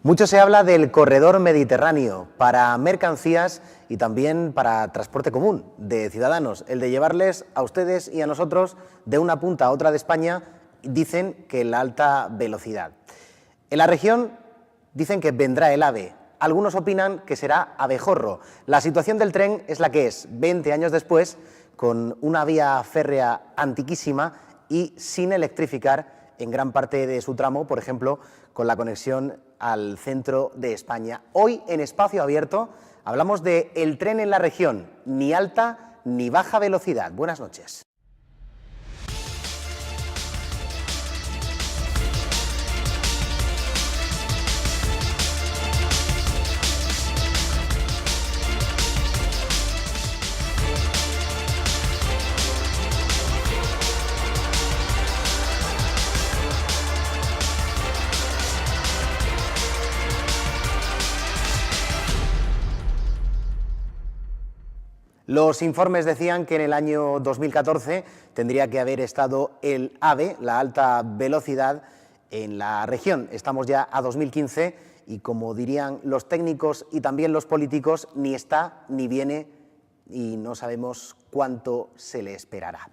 Mucho se habla del corredor mediterráneo para mercancías y también para transporte común de ciudadanos, el de llevarles a ustedes y a nosotros de una punta a otra de España, dicen que la alta velocidad. En la región dicen que vendrá el AVE, algunos opinan que será abejorro. La situación del tren es la que es, 20 años después, con una vía férrea antiquísima y sin electrificar en gran parte de su tramo, por ejemplo, con la conexión al centro de España. Hoy, en Espacio Abierto, hablamos de el tren en la región, ni alta ni baja velocidad. Buenas noches. Los informes decían que en el año 2014 tendría que haber estado el AVE, la alta velocidad, en la región. Estamos ya a 2015 y, como dirían los técnicos y también los políticos, ni está ni viene y no sabemos cuánto se le esperará.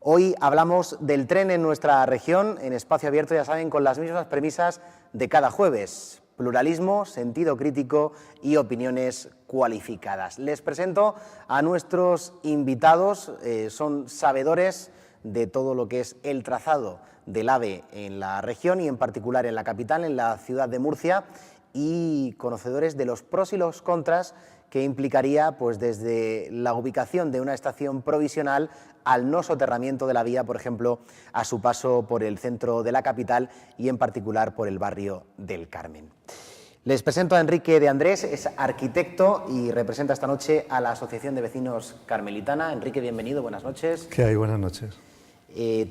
Hoy hablamos del tren en nuestra región, en Espacio Abierto, ya saben, con las mismas premisas de cada jueves. Pluralismo, sentido crítico y opiniones cualificadas. Les presento a nuestros invitados, son sabedores de todo lo que es el trazado del AVE en la región y en particular en la capital, en la ciudad de Murcia, y conocedores de los pros y los contras que implicaría, pues, desde la ubicación de una estación provisional al no soterramiento de la vía, por ejemplo, a su paso por el centro de la capital y en particular por el barrio del Carmen. Les presento a Enrique de Andrés, es arquitecto y representa esta noche a la Asociación de Vecinos Carmelitana. Enrique, bienvenido, buenas noches. ¿Qué hay? Buenas noches.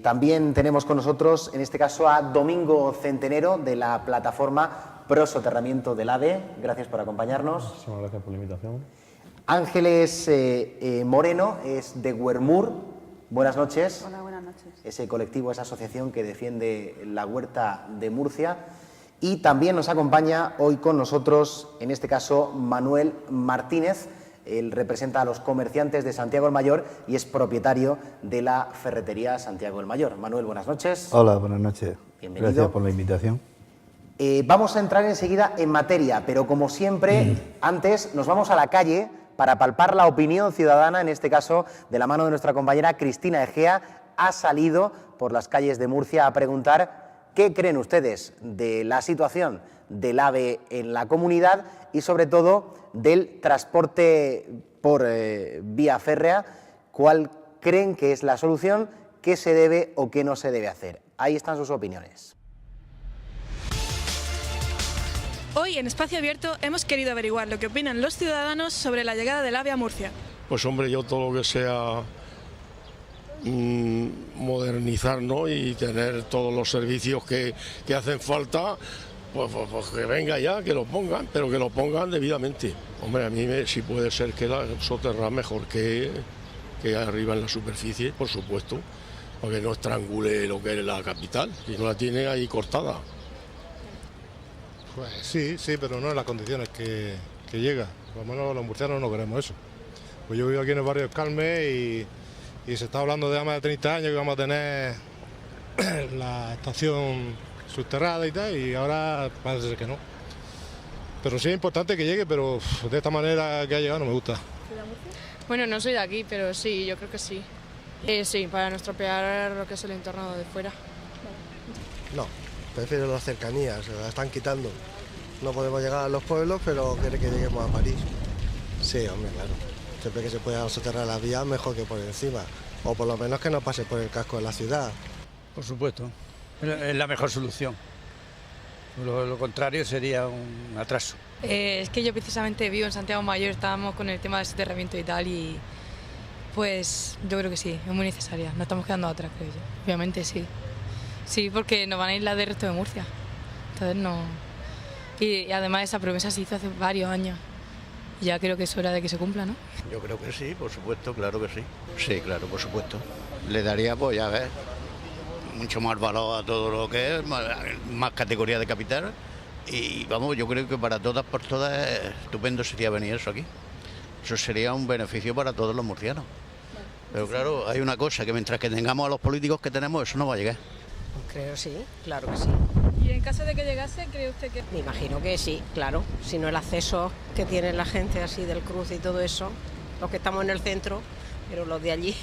También tenemos con nosotros, en este caso, a Domingo Centenero, de la plataforma Pro Soterramiento del AVE. Gracias por acompañarnos. Muchísimas gracias por la invitación. Ángeles Moreno es de Huermur. Buenas noches. Hola, buenas noches. Ese colectivo, esa asociación que defiende la huerta de Murcia. Y también nos acompaña hoy con nosotros, en este caso, Manuel Martínez. Él representa a los comerciantes de Santiago el Mayor y es propietario de la ferretería Santiago el Mayor. Manuel, buenas noches. Hola, buenas noches. Bienvenido. Gracias por la invitación. Vamos a entrar enseguida en materia, pero como siempre, antes nos vamos a la calle para palpar la opinión ciudadana, en este caso de la mano de nuestra compañera Cristina Egea. Ha salido por las calles de Murcia a preguntar qué creen ustedes de la situación del AVE en la comunidad y sobre todo del transporte por vía férrea. ¿Cuál creen que es la solución? ¿Qué se debe o qué no se debe hacer? Ahí están sus opiniones. Hoy en Espacio Abierto hemos querido averiguar lo que opinan los ciudadanos sobre la llegada del AVE a Murcia. Pues hombre, yo todo lo que sea modernizar, ¿no? Y tener todos los servicios que hacen falta, pues que venga ya, que lo pongan, pero que lo pongan debidamente. Hombre, a mí si puede ser que la soterrar mejor que arriba en la superficie, por supuesto, porque no estrangule lo que es la capital, y no la tiene ahí cortada. Pues sí, pero no en las condiciones que llega. Por lo menos los murcianos no queremos eso. Pues yo vivo aquí en el barrio del Carmen y se está hablando de más de 30 años que vamos a tener la estación subterrada y tal, y ahora parece ser que no. Pero sí es importante que llegue, pero de esta manera que ha llegado no me gusta. Bueno, no soy de aquí, pero sí, yo creo que sí. Sí, para no estropear lo que es el entorno de fuera. No, prefiero las cercanías, se las están quitando. No podemos llegar a los pueblos, pero quiere que lleguemos a París. Sí, hombre, claro. Siempre que se pueda soterrar las vías, mejor que por encima. O por lo menos que no pase por el casco de la ciudad. Por supuesto, es la mejor solución. Lo contrario sería un atraso. Es que yo precisamente vivo en Santiago Mayor, estábamos con el tema del soterramiento y tal, y pues yo creo que sí, es muy necesaria. No estamos quedando atrás, creo yo. Obviamente sí. Sí, porque nos van a ir las del resto de Murcia. Entonces no. Y además esa promesa se hizo hace varios años. Ya creo que es hora de que se cumpla, ¿no? Yo creo que sí, por supuesto, claro que sí. Sí, claro, por supuesto. Le daría, pues ya ves, mucho más valor a todo lo que es, más categoría de capital Y vamos, yo creo que para todas por todas estupendo sería venir eso aquí. Eso sería un beneficio para todos los murcianos. Pero claro, hay una cosa, que mientras que tengamos a los políticos que tenemos, eso no va a llegar. Creo sí, claro que sí. ¿Y en caso de que llegase, cree usted que...? Me imagino que sí, claro. Si no el acceso que tiene la gente así del cruce y todo eso, los que estamos en el centro, pero los de allí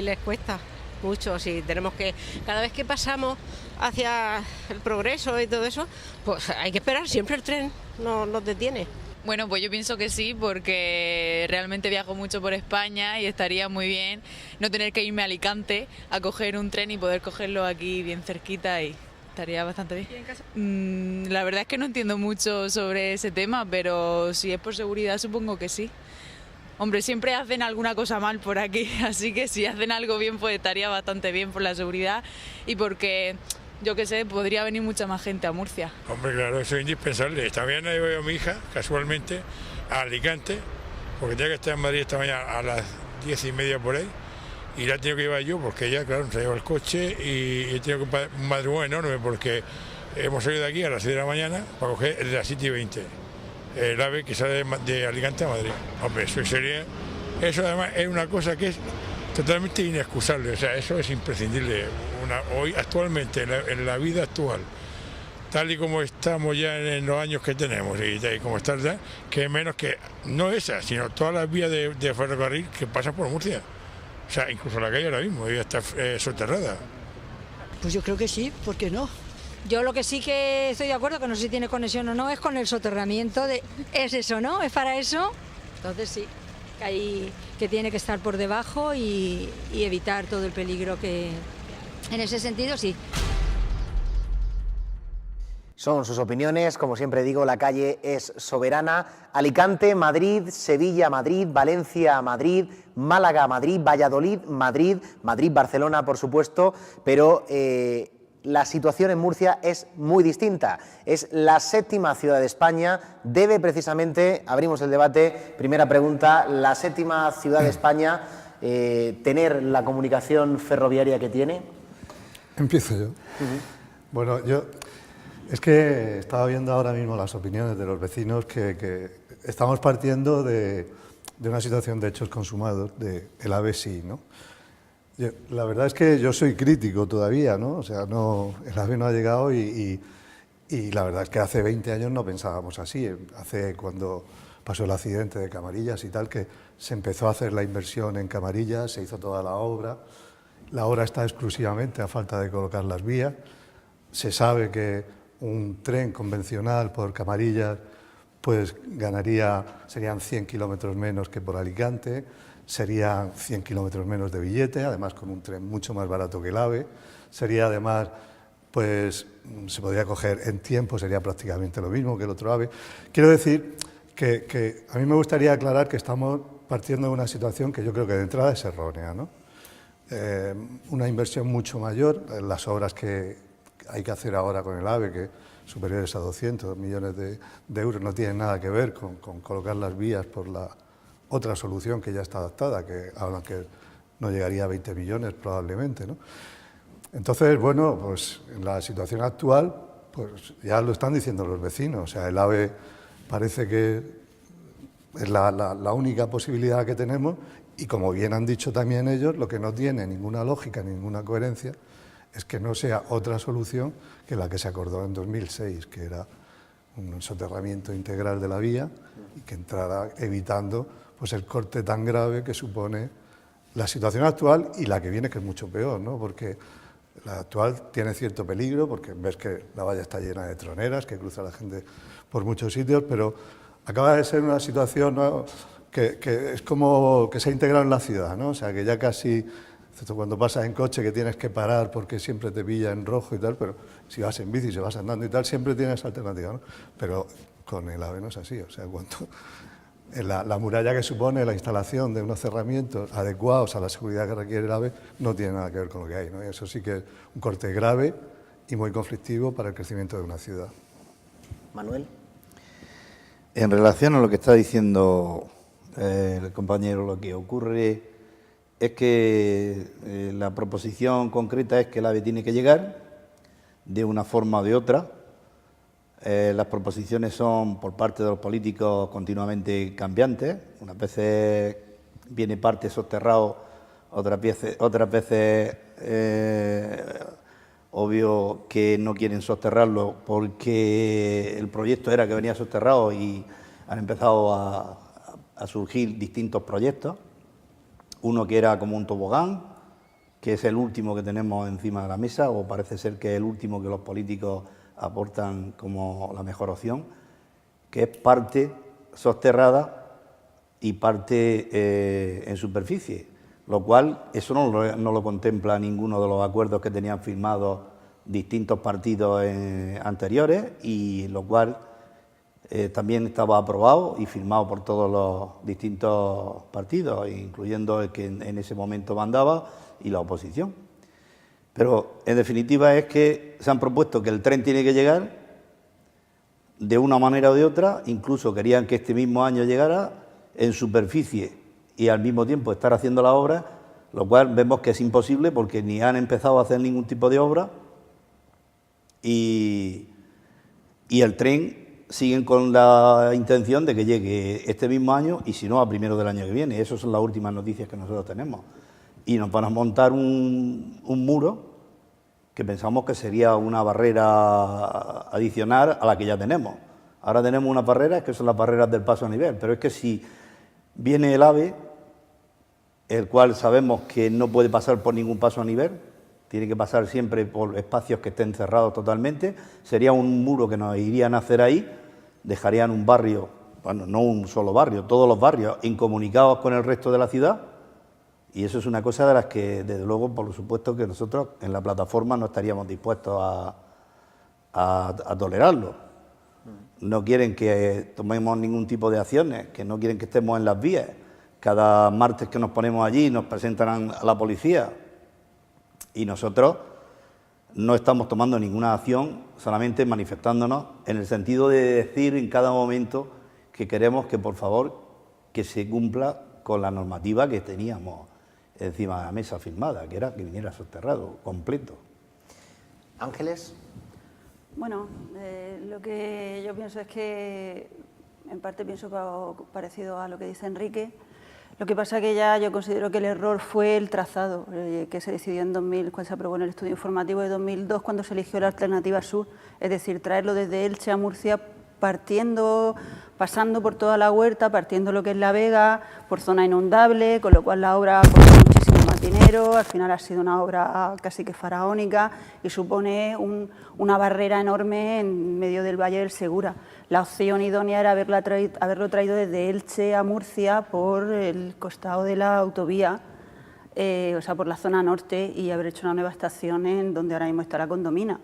les cuesta mucho. Si tenemos que, cada vez que pasamos hacia el progreso y todo eso, pues hay que esperar, siempre el tren no nos detiene. Bueno, pues yo pienso que sí, porque realmente viajo mucho por España y estaría muy bien no tener que irme a Alicante a coger un tren y poder cogerlo aquí bien cerquita y estaría bastante bien. La verdad es que no entiendo mucho sobre ese tema, pero si es por seguridad supongo que sí. Hombre, siempre hacen alguna cosa mal por aquí, así que si hacen algo bien pues estaría bastante bien por la seguridad y porque... Yo qué sé, podría venir mucha más gente a Murcia. Hombre, claro, eso es indispensable. También he ido a mi hija, casualmente, a Alicante, porque tenía que estar en Madrid esta mañana a las 10:30 por ahí, y la he tenido que llevar yo, porque ella, claro, se lleva el coche y he tenido que un madrugón enorme, porque hemos salido de aquí a las 6 de la mañana para coger el de las 7:20, el AVE que sale de Alicante a Madrid. Hombre, eso además es una cosa que es totalmente inexcusable, o sea, eso es imprescindible. Hoy, actualmente, en la vida actual, tal y como estamos ya en los años que tenemos y como está, que menos que, no esa, sino todas las vías de ferrocarril que pasan por Murcia. O sea, incluso la calle ahora mismo, ya está soterrada. Pues yo creo que sí, ¿por qué no? Yo lo que sí que estoy de acuerdo, que no sé si tiene conexión o no, es con el soterramiento. Es eso, ¿no? ¿Es para eso? Entonces sí, que tiene que estar por debajo y evitar todo el peligro que... En ese sentido, sí. Son sus opiniones, como siempre digo, la calle es soberana. Alicante, Madrid, Sevilla, Madrid, Valencia, Madrid, Málaga, Madrid, Valladolid, Madrid, Madrid, Barcelona, por supuesto, pero la situación en Murcia es muy distinta. Es la 7ª ciudad de España, debe precisamente, abrimos el debate, primera pregunta, la 7ª ciudad de España tener la comunicación ferroviaria que tiene. Empiezo yo. Bueno, es que estaba viendo ahora mismo las opiniones de los vecinos que estamos partiendo de una situación de hechos consumados, el AVE sí, ¿no? La verdad es que yo soy crítico todavía, ¿no? O sea, el AVE no ha llegado y la verdad es que hace 20 años no pensábamos así. Cuando pasó el accidente de Camarillas y tal, que se empezó a hacer la inversión en Camarillas, se hizo toda la obra. La obra está exclusivamente a falta de colocar las vías. Se sabe que un tren convencional por Camarillas pues serían 100 kilómetros menos que por Alicante, serían 100 kilómetros menos de billete, además con un tren mucho más barato que el AVE. Sería además, pues se podría coger en tiempo, sería prácticamente lo mismo que el otro AVE. Quiero decir que a mí me gustaría aclarar que estamos partiendo de una situación que yo creo que de entrada es errónea, ¿no? Una inversión mucho mayor, las obras que hay que hacer ahora con el AVE, que superiores a 200 millones de euros, no tienen nada que ver con colocar las vías por la otra solución que ya está adaptada, que hablan que no llegaría a 20 millones probablemente, ¿no? Entonces, bueno, pues en la situación actual, pues ya lo están diciendo los vecinos, o sea, el AVE parece que es la única posibilidad que tenemos. Y como bien han dicho también ellos, lo que no tiene ninguna lógica, ninguna coherencia, es que no sea otra solución que la que se acordó en 2006, que era un soterramiento integral de la vía y que entrara evitando pues, el corte tan grave que supone la situación actual y la que viene, que es mucho peor, ¿no? Porque la actual tiene cierto peligro, porque ves que la valla está llena de troneras, que cruza la gente por muchos sitios, pero acaba de ser una situación, ¿no?, que es como que se ha integrado en la ciudad, ¿no? O sea, que ya casi, excepto cuando pasas en coche que tienes que parar porque siempre te pilla en rojo y tal, pero si vas en bici, si vas andando y tal, siempre tienes alternativa, ¿no? Pero con el AVE no es así, o sea, la muralla que supone la instalación de unos cerramientos adecuados a la seguridad que requiere el AVE no tiene nada que ver con lo que hay, ¿no? Y eso sí que es un corte grave y muy conflictivo para el crecimiento de una ciudad. Manuel. En relación a lo que está diciendo el compañero, lo que ocurre es que la proposición concreta es que el AVE tiene que llegar de una forma o de otra, las proposiciones son por parte de los políticos continuamente cambiantes. Unas veces viene parte soterrado, otras veces obvio que no quieren soterrarlo porque el proyecto era que venía soterrado y han empezado a surgir distintos proyectos. Uno que era como un tobogán, que es el último que tenemos encima de la mesa, o parece ser que es el último que los políticos aportan como la mejor opción, que es parte soterrada y parte en superficie, lo cual eso no lo contempla ninguno de los acuerdos que tenían firmados distintos partidos anteriores, y lo cual también estaba aprobado y firmado por todos los distintos partidos, incluyendo el que en ese momento mandaba y la oposición. Pero en definitiva es que se han propuesto que el tren tiene que llegar de una manera o de otra, incluso querían que este mismo año llegara en superficie y al mismo tiempo estar haciendo la obra, lo cual vemos que es imposible porque ni han empezado a hacer ningún tipo de obra y el tren siguen con la intención de que llegue este mismo año y si no a primero del año que viene. Esas son las últimas noticias que nosotros tenemos. Y nos van a montar un muro que pensamos que sería una barrera adicional a la que ya tenemos. Ahora tenemos unas barreras que son las barreras del paso a nivel, pero es que si viene el AVE, el cual sabemos que no puede pasar por ningún paso a nivel, tiene que pasar siempre por espacios que estén cerrados totalmente, sería un muro que nos irían a hacer ahí, dejarían un barrio, bueno, no un solo barrio, todos los barrios incomunicados con el resto de la ciudad, y eso es una cosa de las que, desde luego, por supuesto que nosotros en la plataforma no estaríamos dispuestos a tolerarlo. No quieren que tomemos ningún tipo de acciones, que no quieren que estemos en las vías. Cada martes que nos ponemos allí nos presentan a la policía y nosotros no estamos tomando ninguna acción, solamente manifestándonos en el sentido de decir en cada momento que queremos que, por favor, que se cumpla con la normativa que teníamos encima de la mesa firmada, que era que viniera soterrado, completo. Ángeles. Bueno, lo que yo pienso es que, en parte pienso parecido a lo que dice Enrique. Lo que pasa que ya yo considero que el error fue el trazado, que se decidió en 2000, cuando se aprobó en el estudio informativo de 2002, cuando se eligió la alternativa sur, es decir, traerlo desde Elche a Murcia, pasando por toda la huerta, partiendo lo que es La Vega, por zona inundable, con lo cual la obra costó muchísimo más dinero, al final ha sido una obra casi que faraónica y supone una barrera enorme en medio del Valle del Segura. La opción idónea era haberlo traído desde Elche a Murcia por el costado de la autovía, o sea, por la zona norte, y haber hecho una nueva estación en donde ahora mismo está la Condomina.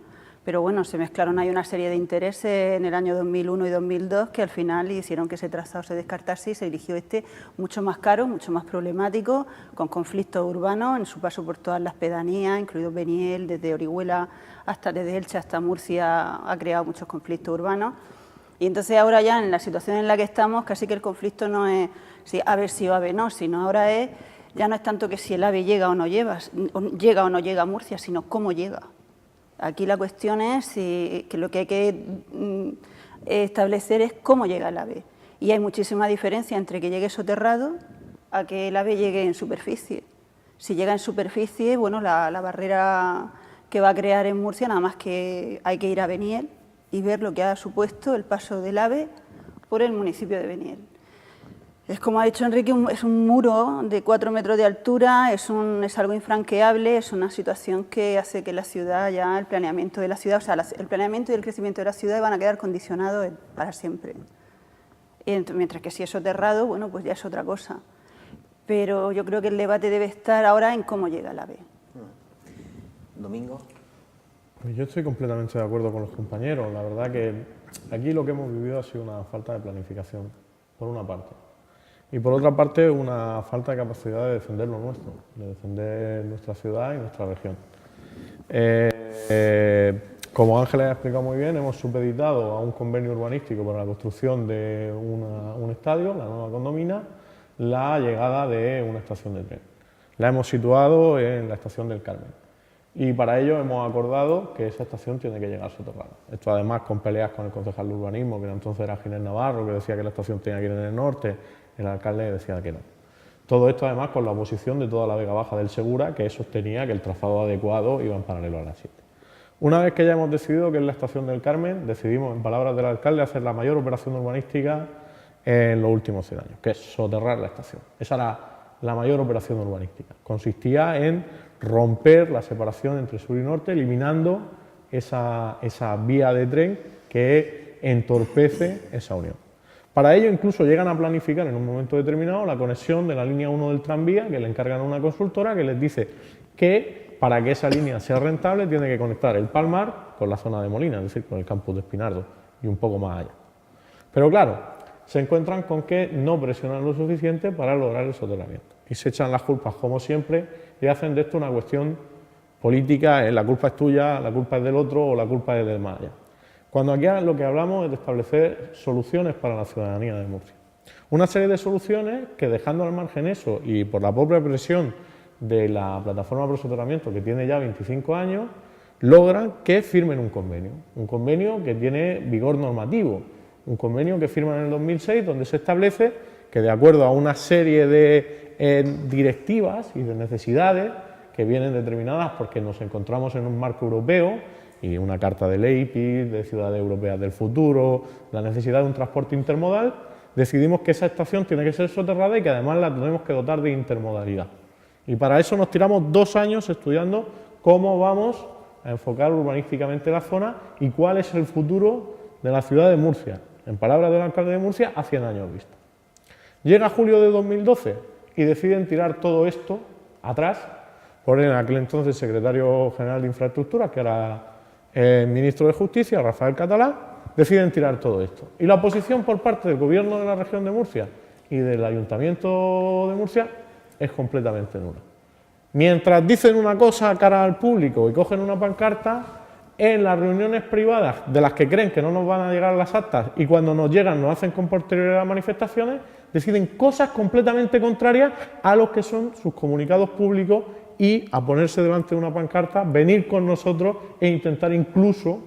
Pero bueno, se mezclaron ahí una serie de intereses en el año 2001 y 2002 que al final hicieron que ese trazado se descartase y se eligió este mucho más caro, mucho más problemático, con conflictos urbanos en su paso por todas las pedanías, incluido Beniel, desde Orihuela desde Elche hasta Murcia, ha creado muchos conflictos urbanos. Y entonces ahora ya en la situación en la que estamos, casi que el conflicto no es si AVE sí o AVE no, sino ahora ya no es tanto que si el AVE llega o no llega a Murcia, sino cómo llega. Aquí la cuestión es que lo que hay que establecer es cómo llega el AVE. Y hay muchísima diferencia entre que llegue soterrado a que el AVE llegue en superficie. Si llega en superficie, bueno, la barrera que va a crear en Murcia, nada más que hay que ir a Beniel y ver lo que ha supuesto el paso del AVE por el municipio de Beniel. Es como ha dicho Enrique, es un muro de 4 metros de altura, es algo infranqueable, es una situación que hace que la ciudad, ya el planeamiento de la ciudad, o sea, el planeamiento y el crecimiento de la ciudad van a quedar condicionados para siempre. Mientras que si es soterrado, bueno, pues ya es otra cosa. Pero yo creo que el debate debe estar ahora en cómo llega el AVE. Domingo. Pues yo estoy completamente de acuerdo con los compañeros. La verdad que aquí lo que hemos vivido ha sido una falta de planificación, por una parte. Y por otra parte, una falta de capacidad de defender lo nuestro, de defender nuestra ciudad y nuestra región. Como Ángeles ha explicado muy bien, hemos supeditado a un convenio urbanístico para la construcción de un estadio, la nueva Condomina, la llegada de una estación de tren. La hemos situado en la estación del Carmen. Y para ello hemos acordado que esa estación tiene que llegar soterrada. Esto además con peleas con el concejal de urbanismo, que entonces era Ginés Navarro, que decía que la estación tenía que ir en el norte, el alcalde decía que no. Todo esto además con la oposición de toda la Vega Baja del Segura, que sostenía que el trazado adecuado iba en paralelo a la 7. Una vez que ya hemos decidido que es la estación del Carmen, decidimos, en palabras del alcalde, hacer la mayor operación urbanística en los últimos 100 años, que es soterrar la estación. Esa era la mayor operación urbanística. Consistía en romper la separación entre sur y norte, eliminando esa vía de tren que entorpece esa unión. Para ello incluso llegan a planificar en un momento determinado la conexión de la línea 1 del tranvía, que le encargan a una consultora que les dice que para que esa línea sea rentable tiene que conectar el Palmar con la zona de Molina, es decir, con el campus de Espinardo y un poco más allá. Pero claro, se encuentran con que no presionan lo suficiente para lograr el soterramiento. Y se echan las culpas, como siempre, y hacen de esto una cuestión política, la culpa es tuya, la culpa es del otro o la culpa es del más allá. Cuando aquí lo que hablamos es de establecer soluciones para la ciudadanía de Murcia. Una serie de soluciones que, dejando al margen eso y por la propia presión de la plataforma Pro Soterramiento, que tiene ya 25 años, logran que firmen un convenio que tiene vigor normativo, un convenio que firman en el 2006, donde se establece que, de acuerdo a una serie de directivas y de necesidades que vienen determinadas porque nos encontramos en un marco europeo y una carta de Leipzig, de Ciudades Europeas del Futuro, la necesidad de un transporte intermodal, decidimos que esa estación tiene que ser soterrada y que además la tenemos que dotar de intermodalidad. Y para eso nos tiramos 2 años estudiando cómo vamos a enfocar urbanísticamente la zona y cuál es el futuro de la ciudad de Murcia, en palabras del alcalde de Murcia, a 100 años vista. Llega julio de 2012 y deciden tirar todo esto atrás, por en aquel entonces secretario general de Infraestructuras, que era el ministro de Justicia, Rafael Catalá, deciden tirar todo esto. Y la oposición por parte del gobierno de la región de Murcia y del ayuntamiento de Murcia es completamente nula. Mientras dicen una cosa cara al público y cogen una pancarta, en las reuniones privadas de las que creen que no nos van a llegar las actas y cuando nos llegan nos hacen con posterioridad las manifestaciones, deciden cosas completamente contrarias a los que son sus comunicados públicos y a ponerse delante de una pancarta, venir con nosotros e intentar incluso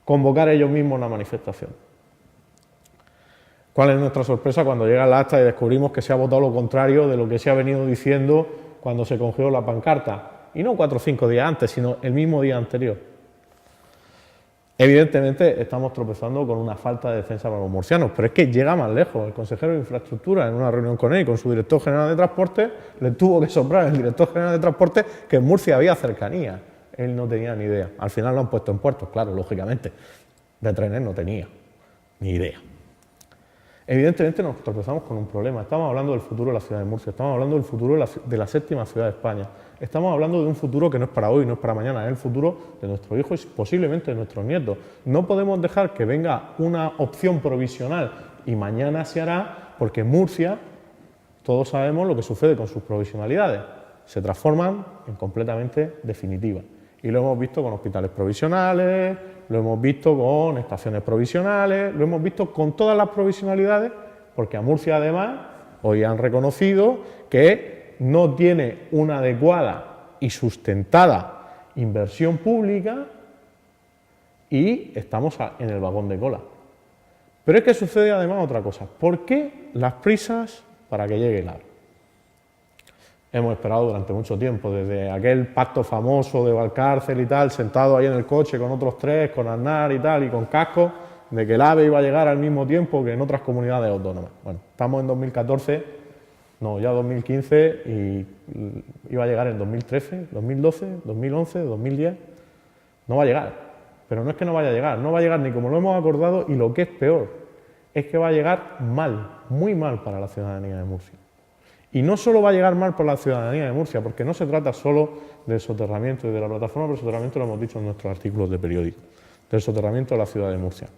convocar ellos mismos una manifestación. ¿Cuál es nuestra sorpresa cuando llega la acta y descubrimos que se ha votado lo contrario de lo que se ha venido diciendo cuando se congeló la pancarta? Y no 4 o 5 días antes, sino el mismo día anterior. Evidentemente estamos tropezando con una falta de defensa para los murcianos, pero es que llega más lejos. El consejero de Infraestructura, en una reunión con él y con su director general de Transporte, le tuvo que soplar al director general de Transporte que en Murcia había cercanía. Él no tenía ni idea. Al final lo han puesto en puertos, claro, lógicamente. De trenes no tenía ni idea. Evidentemente nos tropezamos con un problema. Estamos hablando del futuro de la ciudad de Murcia, estamos hablando del futuro de la 7ª ciudad de España. Estamos hablando de un futuro que no es para hoy, no es para mañana, es el futuro de nuestros hijos y posiblemente de nuestros nietos. No podemos dejar que venga una opción provisional y mañana se hará, porque en Murcia todos sabemos lo que sucede con sus provisionalidades. Se transforman en completamente definitivas. Y lo hemos visto con hospitales provisionales, lo hemos visto con estaciones provisionales, lo hemos visto con todas las provisionalidades, porque a Murcia además hoy han reconocido que no tiene una adecuada y sustentada inversión pública y estamos en el vagón de cola. Pero es que sucede además otra cosa. ¿Por qué las prisas para que llegue el AVE? Hemos esperado durante mucho tiempo, desde aquel pacto famoso de Valcárcel y tal, sentado ahí en el coche con otros 3, con Aznar y tal, y con casco, de que el AVE iba a llegar al mismo tiempo que en otras comunidades autónomas. Bueno, estamos en 2014, no, ya 2015, y iba a llegar en 2013, 2012, 2011, 2010. No va a llegar, pero no es que no vaya a llegar, no va a llegar ni como lo hemos acordado, y lo que es peor, es que va a llegar mal, muy mal para la ciudadanía de Murcia. Y no solo va a llegar mal por la ciudadanía de Murcia, porque no se trata solo del soterramiento y de la plataforma por soterramiento, lo hemos dicho en nuestros artículos de periódico, del soterramiento de la ciudad de Murcia.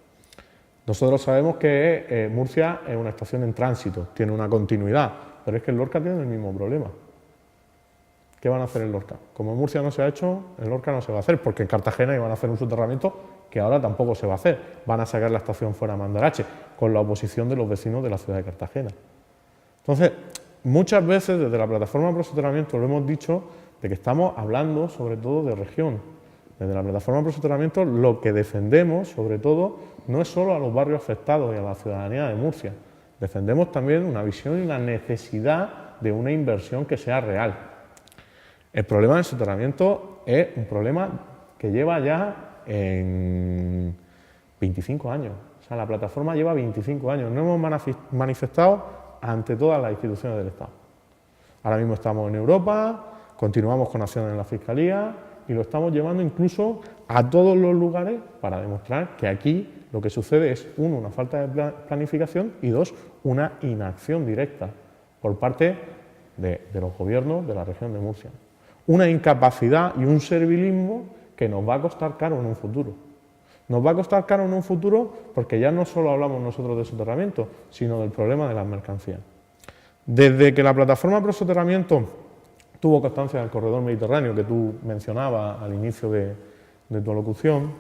Nosotros sabemos que Murcia es una estación en tránsito, tiene una continuidad, pero es que en Lorca tiene el mismo problema. ¿Qué van a hacer en Lorca? Como en Murcia no se ha hecho, en Lorca no se va a hacer, porque en Cartagena iban a hacer un soterramiento que ahora tampoco se va a hacer. Van a sacar la estación fuera a Mandarache, con la oposición de los vecinos de la ciudad de Cartagena. Entonces, muchas veces desde la plataforma Pro Soterramiento lo hemos dicho, de que estamos hablando sobre todo de región. Desde la Plataforma Pro Soterramiento lo que defendemos sobre todo no es solo a los barrios afectados y a la ciudadanía de Murcia, defendemos también una visión y una necesidad de una inversión que sea real. El problema del soterramiento es un problema que lleva ya en 25 años. O sea, la plataforma lleva 25 años. No hemos manifestado ante todas las instituciones del Estado. Ahora mismo estamos en Europa, continuamos con acciones en la Fiscalía y lo estamos llevando incluso a todos los lugares para demostrar que aquí lo que sucede es, uno, una falta de planificación y dos, una inacción directa por parte de los gobiernos de la región de Murcia. Una incapacidad y un servilismo que nos va a costar caro en un futuro. Nos va a costar caro en un futuro porque ya no solo hablamos nosotros de soterramiento, sino del problema de las mercancías. Desde que la Plataforma Pro Soterramiento tuvo constancia del corredor mediterráneo que tú mencionabas al inicio de tu alocución,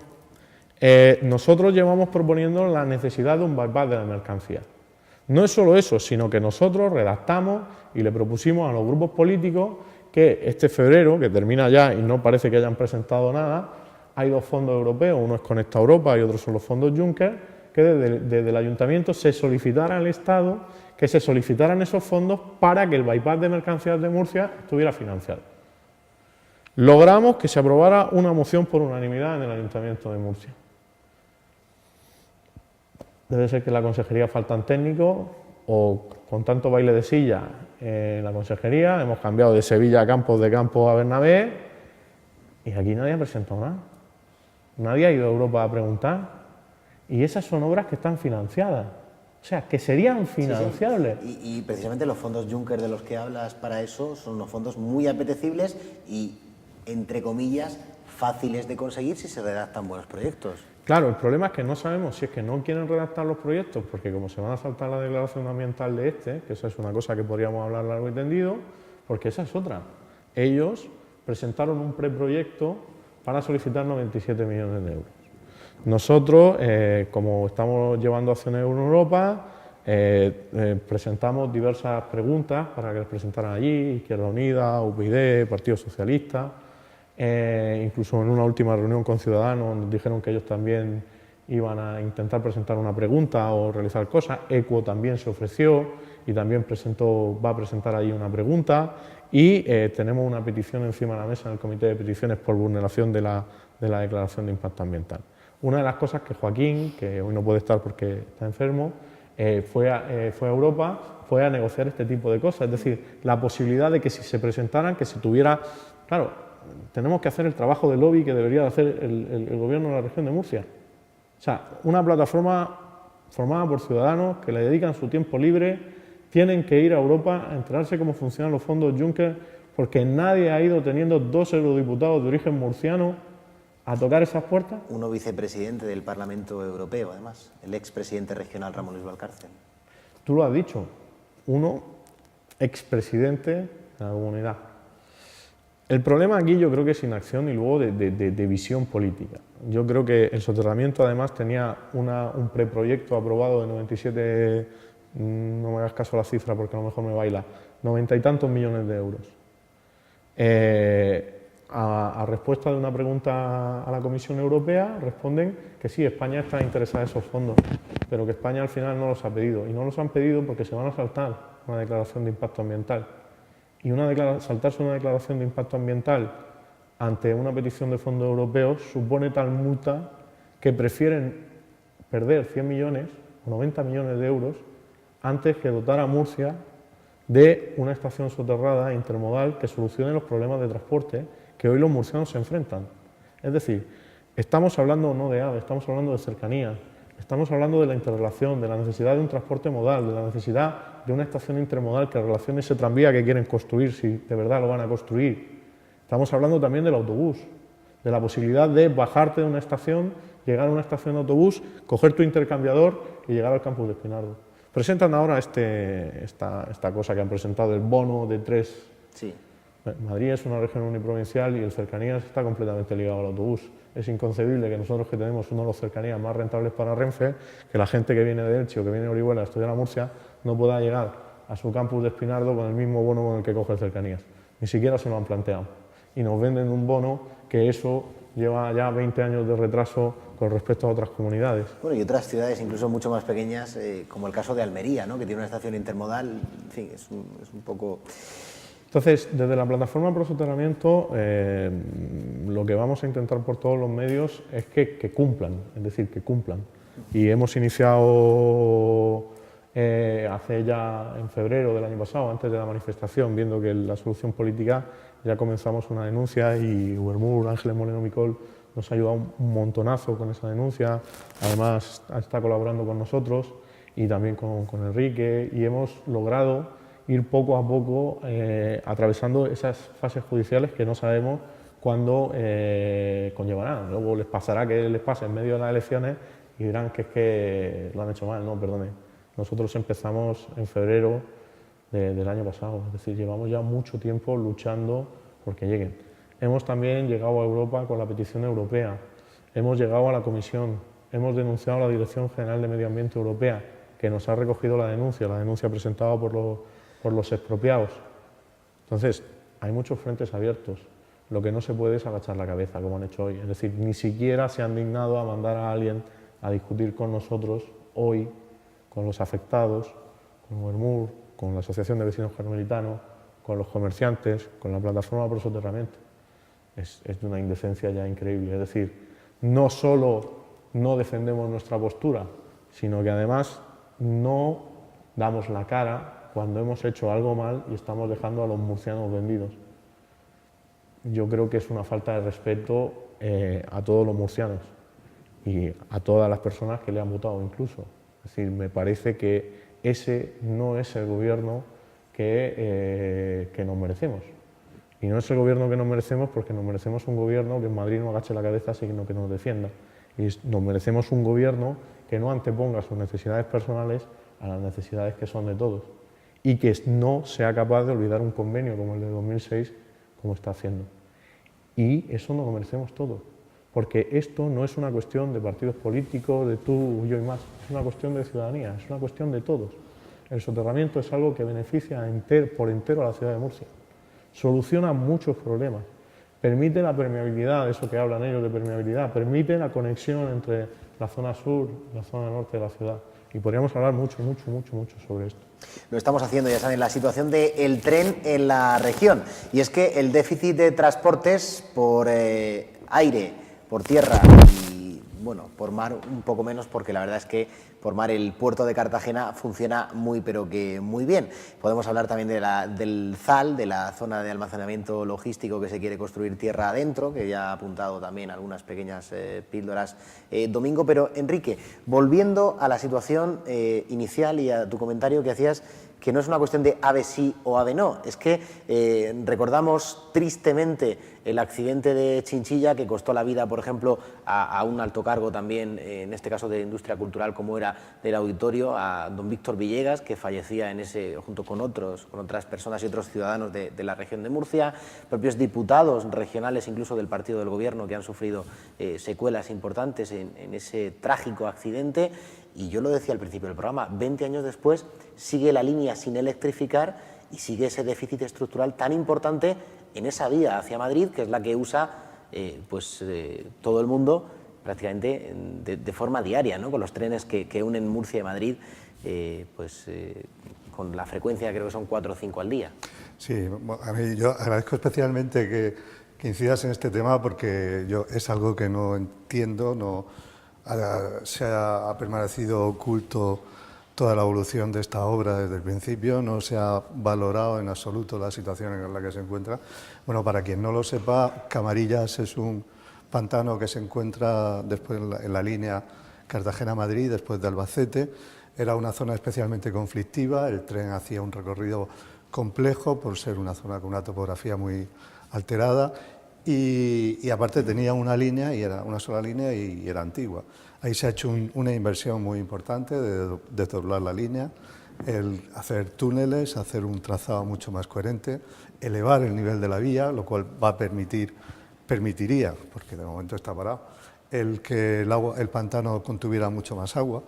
nosotros llevamos proponiendo la necesidad de un bypass de la mercancía. No es solo eso, sino que nosotros redactamos y le propusimos a los grupos políticos que este febrero, que termina ya y no parece que hayan presentado nada, hay dos fondos europeos, uno es Conecta Europa y otro son los fondos Juncker, que desde el Ayuntamiento se solicitara al Estado que se solicitaran esos fondos para que el bypass de mercancías de Murcia estuviera financiado. Logramos que se aprobara una moción por unanimidad en el Ayuntamiento de Murcia. Debe ser que en la consejería faltan técnicos o con tanto baile de silla en la consejería hemos cambiado de Sevilla a Campos, de Campos a Bernabé y aquí nadie ha presentado nada. Nadie ha ido a Europa a preguntar y esas son obras que están financiadas. O sea, que serían financiables. Sí, sí. Y precisamente los fondos Juncker de los que hablas para eso son unos fondos muy apetecibles y, entre comillas, fáciles de conseguir si se redactan buenos proyectos. Claro, el problema es que no sabemos si es que no quieren redactar los proyectos, porque como se van a saltar la declaración ambiental de que esa es una cosa que podríamos hablar largo y tendido, porque esa es otra. Ellos presentaron un preproyecto para solicitar 97 millones de euros. Nosotros, como estamos llevando acciones en Europa, presentamos diversas preguntas para que las presentaran allí, Izquierda Unida, UPyD, Partido Socialista, incluso en una última reunión con Ciudadanos nos dijeron que ellos también iban a intentar presentar una pregunta o realizar cosas. ECUO también se ofreció y también va a presentar allí una pregunta y tenemos una petición encima de la mesa en el Comité de Peticiones por vulneración de la Declaración de Impacto Ambiental. Una de las cosas que Joaquín, que hoy no puede estar porque está enfermo, fue a Europa, fue a negociar este tipo de cosas, es decir, la posibilidad de que si se presentaran, que se tuviera... Claro, tenemos que hacer el trabajo de lobby que debería hacer el gobierno de la región de Murcia. O sea, una plataforma formada por ciudadanos que le dedican su tiempo libre, tienen que ir a Europa a enterarse cómo funcionan los fondos Juncker, porque nadie ha ido teniendo 2 eurodiputados de origen murciano a tocar esas puertas. Uno vicepresidente del Parlamento Europeo, además, el expresidente regional Ramón Luis Valcárcel. Tú lo has dicho, uno expresidente de la comunidad. El problema aquí yo creo que es inacción y luego de visión política. Yo creo que el soterramiento además tenía un preproyecto aprobado de 97, no me hagas caso a la cifra porque a lo mejor me baila, 90 y tantos millones de euros. A respuesta de una pregunta a la Comisión Europea responden que sí, España está interesada en esos fondos, pero que España al final no los ha pedido. Y no los han pedido porque se van a saltar una declaración de impacto ambiental. Y saltarse una declaración de impacto ambiental ante una petición de fondos europeos supone tal multa que prefieren perder 100 millones o 90 millones de euros antes que dotar a Murcia de una estación soterrada intermodal que solucione los problemas de transporte que hoy los murcianos se enfrentan. Es decir, estamos hablando no de AVE, estamos hablando de cercanía, estamos hablando de la interrelación, de la necesidad de un transporte modal, de la necesidad de una estación intermodal que relacione ese tranvía que quieren construir, si de verdad lo van a construir. Estamos hablando también del autobús, de la posibilidad de bajarte de una estación, llegar a una estación de autobús, coger tu intercambiador y llegar al campus de Espinardo. Presentan ahora esta cosa que han presentado, el bono de 3. Sí. Madrid es una región uniprovincial y el cercanías está completamente ligado al autobús. Es inconcebible que nosotros que tenemos uno de los cercanías más rentables para Renfe, que la gente que viene de Elche o que viene de Orihuela a estudiar a Murcia no pueda llegar a su campus de Espinardo con el mismo bono con el que coge el cercanías. Ni siquiera se lo han planteado. y nos venden un bono que eso lleva ya 20 años de retraso con respecto a otras comunidades. Bueno, y otras ciudades incluso mucho más pequeñas, como el caso de Almería, ¿no?, que tiene una estación intermodal, en fin, es un poco... Entonces, desde la plataforma Pro Soterramiento, lo que vamos a intentar por todos los medios es que cumplan, es decir, que cumplan. Y hemos iniciado hace ya en febrero del año pasado, antes de la manifestación, viendo que la solución política, ya comenzamos una denuncia y Ubermur, Ángeles Moreno Micol, nos ha ayudado un montonazo con esa denuncia. Además, está colaborando con nosotros y también con Enrique, y hemos logrado ir poco a poco atravesando esas fases judiciales que no sabemos cuándo conllevarán. Luego les pasará que les pase en medio de las elecciones y dirán que es que lo han hecho mal. No, perdone. Nosotros empezamos en febrero del año pasado, es decir, llevamos ya mucho tiempo luchando porque lleguen. Hemos también llegado a Europa con la petición europea, hemos llegado a la Comisión, hemos denunciado a la Dirección General de Medio Ambiente Europea, que nos ha recogido la denuncia presentada por los expropiados. Entonces, hay muchos frentes abiertos. Lo que no se puede es agachar la cabeza, como han hecho hoy. Es decir, ni siquiera se han dignado a mandar a alguien a discutir con nosotros hoy, con los afectados, con Ubermur, con la Asociación de Vecinos Carmelitanos, con los comerciantes, con la plataforma Pro Soterramiento. Es de una indecencia ya increíble. Es decir, no solo no defendemos nuestra postura, sino que además no damos la cara cuando hemos hecho algo mal y estamos dejando a los murcianos vendidos. Yo creo que es una falta de respeto a todos los murcianos y a todas las personas que le han votado incluso. Es decir, me parece que ese no es el gobierno que nos merecemos. Y no es el gobierno que nos merecemos porque nos merecemos un gobierno que en Madrid no agache la cabeza, sino que nos defienda. Y nos merecemos un gobierno que no anteponga sus necesidades personales a las necesidades que son de todos. Y que no sea capaz de olvidar un convenio como el de 2006, como está haciendo. Y eso nos lo merecemos todos. Porque esto no es una cuestión de partidos políticos, de tú, yo y más. Es una cuestión de ciudadanía, es una cuestión de todos. El soterramiento es algo que beneficia por entero a la ciudad de Murcia. Soluciona muchos problemas. Permite la permeabilidad, eso que hablan ellos de permeabilidad. Permite la conexión entre la zona sur y la zona norte de la ciudad. Y podríamos hablar mucho sobre esto. Lo estamos haciendo, ya saben, la situación del tren en la región. Y es que el déficit de transportes por aire, por tierra y, bueno, por mar un poco menos, porque la verdad es que por mar el puerto de Cartagena funciona muy, pero que muy bien. Podemos hablar también del ZAL, de la zona de almacenamiento logístico que se quiere construir tierra adentro, que ya ha apuntado también algunas pequeñas píldoras Domingo. Pero, Enrique, volviendo a la situación inicial y a tu comentario que hacías, que no es una cuestión de ave sí o ave no, es que recordamos tristemente el accidente de Chinchilla que costó la vida, por ejemplo, a un alto cargo también, en este caso de Industria Cultural, como era del auditorio, a don Víctor Villegas, que fallecía en ese, junto con otras personas y otros ciudadanos de la región de Murcia, propios diputados regionales incluso del partido del gobierno que han sufrido secuelas importantes en ese trágico accidente. Y yo lo decía al principio del programa, 20 años después sigue la línea sin electrificar y sigue ese déficit estructural tan importante en esa vía hacia Madrid, que es la que usa todo el mundo prácticamente de forma diaria, ¿no? Con los trenes que unen Murcia y Madrid, con la frecuencia creo que son 4 o 5 al día. Sí, a mí yo agradezco especialmente que incidas en este tema porque es algo que no entiendo, se ha permanecido oculto toda la evolución de esta obra desde el principio, no se ha valorado en absoluto la situación en la que se encuentra. Bueno, para quien no lo sepa, Camarillas es un pantano que se encuentra después en la línea Cartagena-Madrid, después de Albacete. Era una zona especialmente conflictiva, el tren hacía un recorrido complejo por ser una zona con una topografía muy alterada. Y aparte tenía una línea, y era una sola línea y era antigua. Ahí se ha hecho una inversión muy importante de desdoblar la línea, el hacer túneles, hacer un trazado mucho más coherente, elevar el nivel de la vía, lo cual permitiría, porque de momento está parado, el que el pantano contuviera mucho más agua.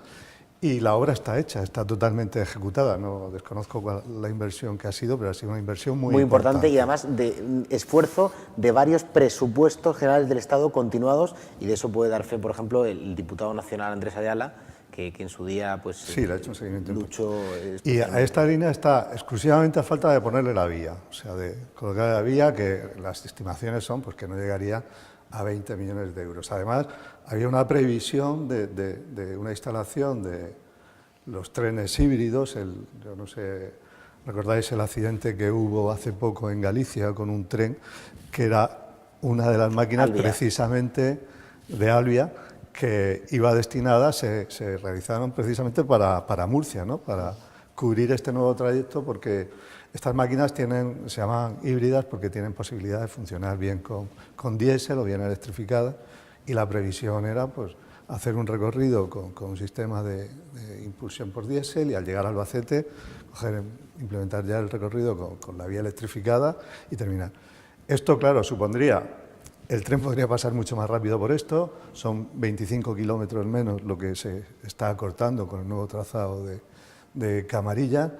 Y la obra está hecha, está totalmente ejecutada. No desconozco la inversión que ha sido, pero ha sido una inversión muy importante y además de esfuerzo de varios presupuestos generales del Estado continuados, y de eso puede dar fe, por ejemplo, el diputado nacional Andrés Ayala, que en su día pues, sí, le ha hecho un seguimiento luchó. Y a esta línea está exclusivamente a falta de ponerle la vía, o sea, de colocar la vía, que las estimaciones son pues, que no llegaría a 20 millones de euros. Además, había una previsión de una instalación de los trenes híbridos. Yo no sé, ¿recordáis el accidente que hubo hace poco en Galicia con un tren que era una de las máquinas precisamente de Alvia, que iba destinada, se realizaron precisamente para Murcia, ¿no? Para cubrir este nuevo trayecto, porque estas máquinas se llaman híbridas porque tienen posibilidad de funcionar bien con diésel o bien electrificadas, y la previsión era pues, hacer un recorrido con un sistema de impulsión por diésel y al llegar a Albacete implementar ya el recorrido con la vía electrificada y terminar. Esto, claro, supondría... El tren podría pasar mucho más rápido por esto, son 25 kilómetros menos lo que se está acortando con el nuevo trazado de Camarilla.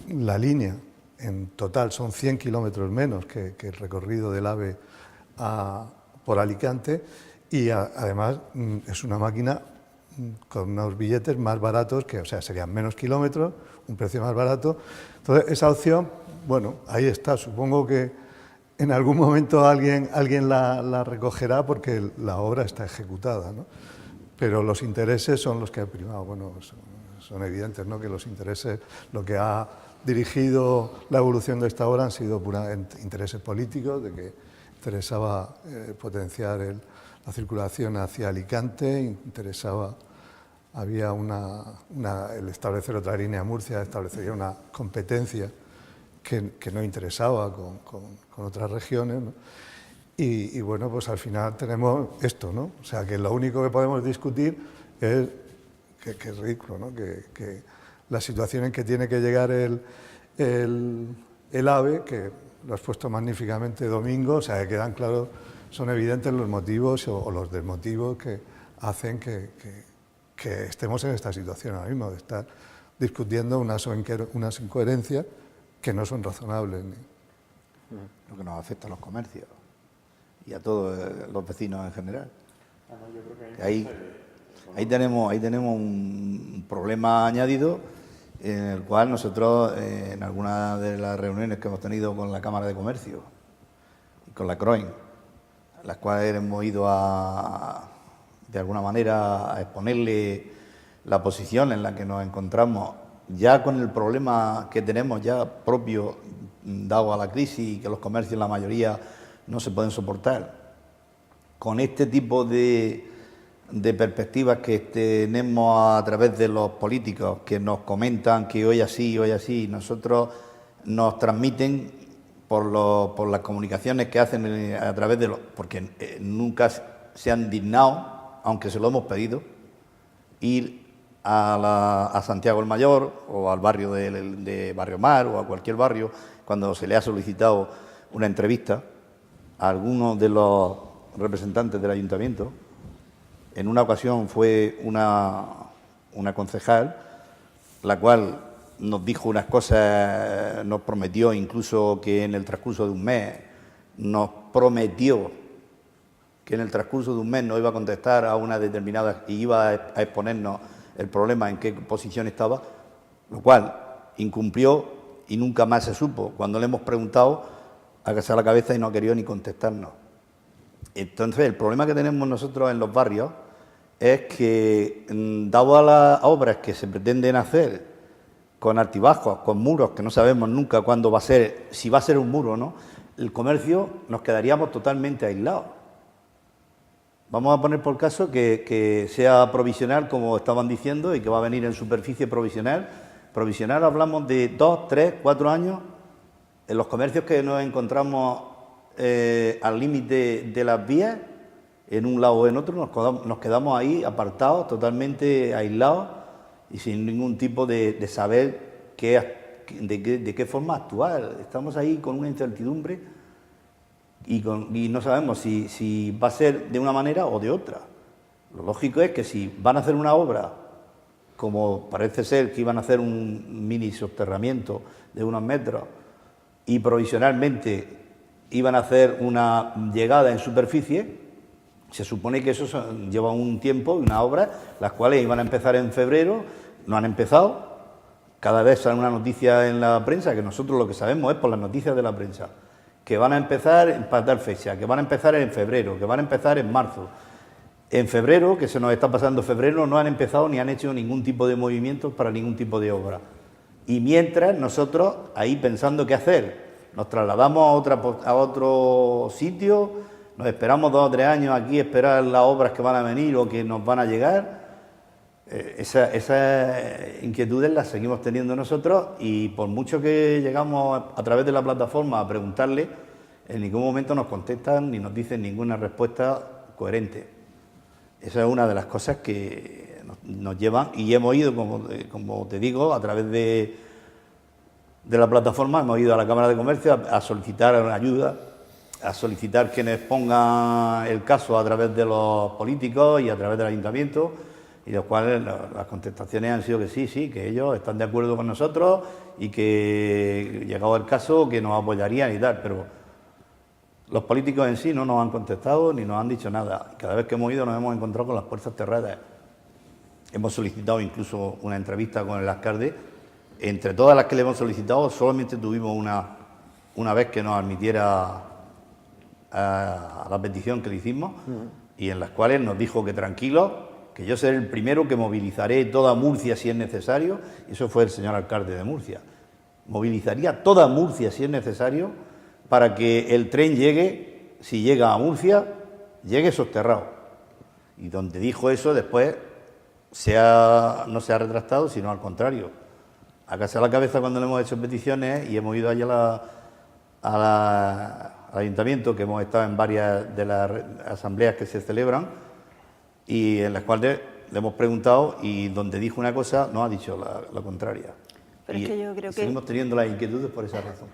La línea en total son 100 kilómetros menos que el recorrido del AVE por Alicante, y además es una máquina con unos billetes más baratos, o sea, serían menos kilómetros, un precio más barato. Entonces, esa opción, bueno, ahí está, supongo que en algún momento alguien la recogerá porque la obra está ejecutada, ¿no? Pero los intereses son los que han primado. Bueno, son evidentes, ¿no? Que los intereses, lo que ha dirigido la evolución de esta obra han sido puramente intereses políticos, de que interesaba potenciar la circulación hacia Alicante, había el establecer otra línea a Murcia, establecería una competencia que no interesaba con otras regiones, ¿no? Y bueno, pues al final tenemos esto, ¿no? O sea, que lo único que podemos discutir es que es ridículo, ¿no? Que la situación en que tiene que llegar el AVE, que lo has puesto magníficamente, Domingo, o sea, que quedan claros, son evidentes los motivos o los desmotivos que hacen que estemos en esta situación ahora mismo, de estar discutiendo unas incoherencias que no son razonables. Lo que nos afecta a los comercios y a todos los vecinos en general. Ahí tenemos un problema añadido, en el cual nosotros, en algunas de las reuniones que hemos tenido con la Cámara de Comercio y con la CROIN, en las cuales hemos ido de alguna manera a exponerle la posición en la que nos encontramos, ya con el problema que tenemos ya propio, dado a la crisis y que los comercios, la mayoría, no se pueden soportar, con este tipo de perspectivas que tenemos a través de los políticos que nos comentan que hoy así, nosotros nos transmiten por las comunicaciones que hacen a través de porque nunca se han dignado, aunque se lo hemos pedido, ir a Santiago el Mayor o al barrio de Barrio Mar o a cualquier barrio, cuando se le ha solicitado una entrevista a alguno de los representantes del ayuntamiento. En una ocasión fue una concejal, la cual nos dijo unas cosas, nos prometió incluso que en el transcurso de un mes, nos iba a contestar a una determinada y iba a exponernos el problema, en qué posición estaba, lo cual incumplió y nunca más se supo. Cuando le hemos preguntado, agachó la cabeza y no ha querido ni contestarnos. Entonces, el problema que tenemos nosotros en los barrios es que, dado a las obras que se pretenden hacer con altibajos, con muros, que no sabemos nunca cuándo va a ser, si va a ser un muro o no, el comercio nos quedaríamos totalmente aislados. Vamos a poner por caso que sea provisional, como estaban diciendo, y que va a venir en superficie provisional. Provisional hablamos de 2, 3, 4 años. En los comercios que nos encontramos al límite de las vías, en un lado o en otro, nos quedamos ahí apartados, totalmente aislados y sin ningún tipo de saber de qué forma actuar. Estamos ahí con una incertidumbre y no sabemos si va a ser de una manera o de otra. Lo lógico es que si van a hacer una obra como parece ser que iban a hacer un mini soterramiento de unos metros y provisionalmente iban a hacer una llegada en superficie, se supone que eso lleva un tiempo y una obra, las cuales iban a empezar en febrero, no han empezado. Cada vez sale una noticia en la prensa, que nosotros lo que sabemos es por las noticias de la prensa, que van a empezar para tal fecha, que van a empezar en febrero, que van a empezar en marzo. En febrero, que se nos está pasando febrero, no han empezado ni han hecho ningún tipo de movimientos para ningún tipo de obra. Y mientras nosotros, ahí pensando qué hacer, nos trasladamos a otro sitio, nos esperamos 2 o 3 años aquí a esperar las obras que van a venir o que nos van a llegar. Esas inquietudes las seguimos teniendo nosotros y por mucho que llegamos a través de la plataforma a preguntarle, en ningún momento nos contestan ni nos dicen ninguna respuesta coherente. Esa es una de las cosas que nos llevan y hemos ido, como te digo, a través de la plataforma, hemos ido a la Cámara de Comercio a solicitar ayuda, a solicitar que nos pongan el caso a través de los políticos y a través del ayuntamiento, y los cuales las contestaciones han sido que sí, que ellos están de acuerdo con nosotros y que, llegado el caso, que nos apoyarían y tal, pero los políticos en sí no nos han contestado ni nos han dicho nada. Cada vez que hemos ido nos hemos encontrado con las puertas cerradas. Hemos solicitado incluso una entrevista con el alcalde. Entre todas las que le hemos solicitado, solamente tuvimos una vez que nos admitiera a la petición que le hicimos, y en las cuales nos dijo que tranquilos, que yo seré el primero que movilizaré toda Murcia si es necesario, y eso fue el señor alcalde de Murcia. Movilizaría toda Murcia si es necesario para que el tren llegue, si llega a Murcia, llegue soterrado. Y donde dijo eso, después no se ha retractado, sino al contrario. Acá a la cabeza cuando le hemos hecho peticiones y hemos ido allá al ayuntamiento, que hemos estado en varias de las asambleas que se celebran, y en las cuales le hemos preguntado y donde dijo una cosa nos ha dicho la contraria. Pero y es que yo creo que seguimos teniendo las inquietudes por esa razón.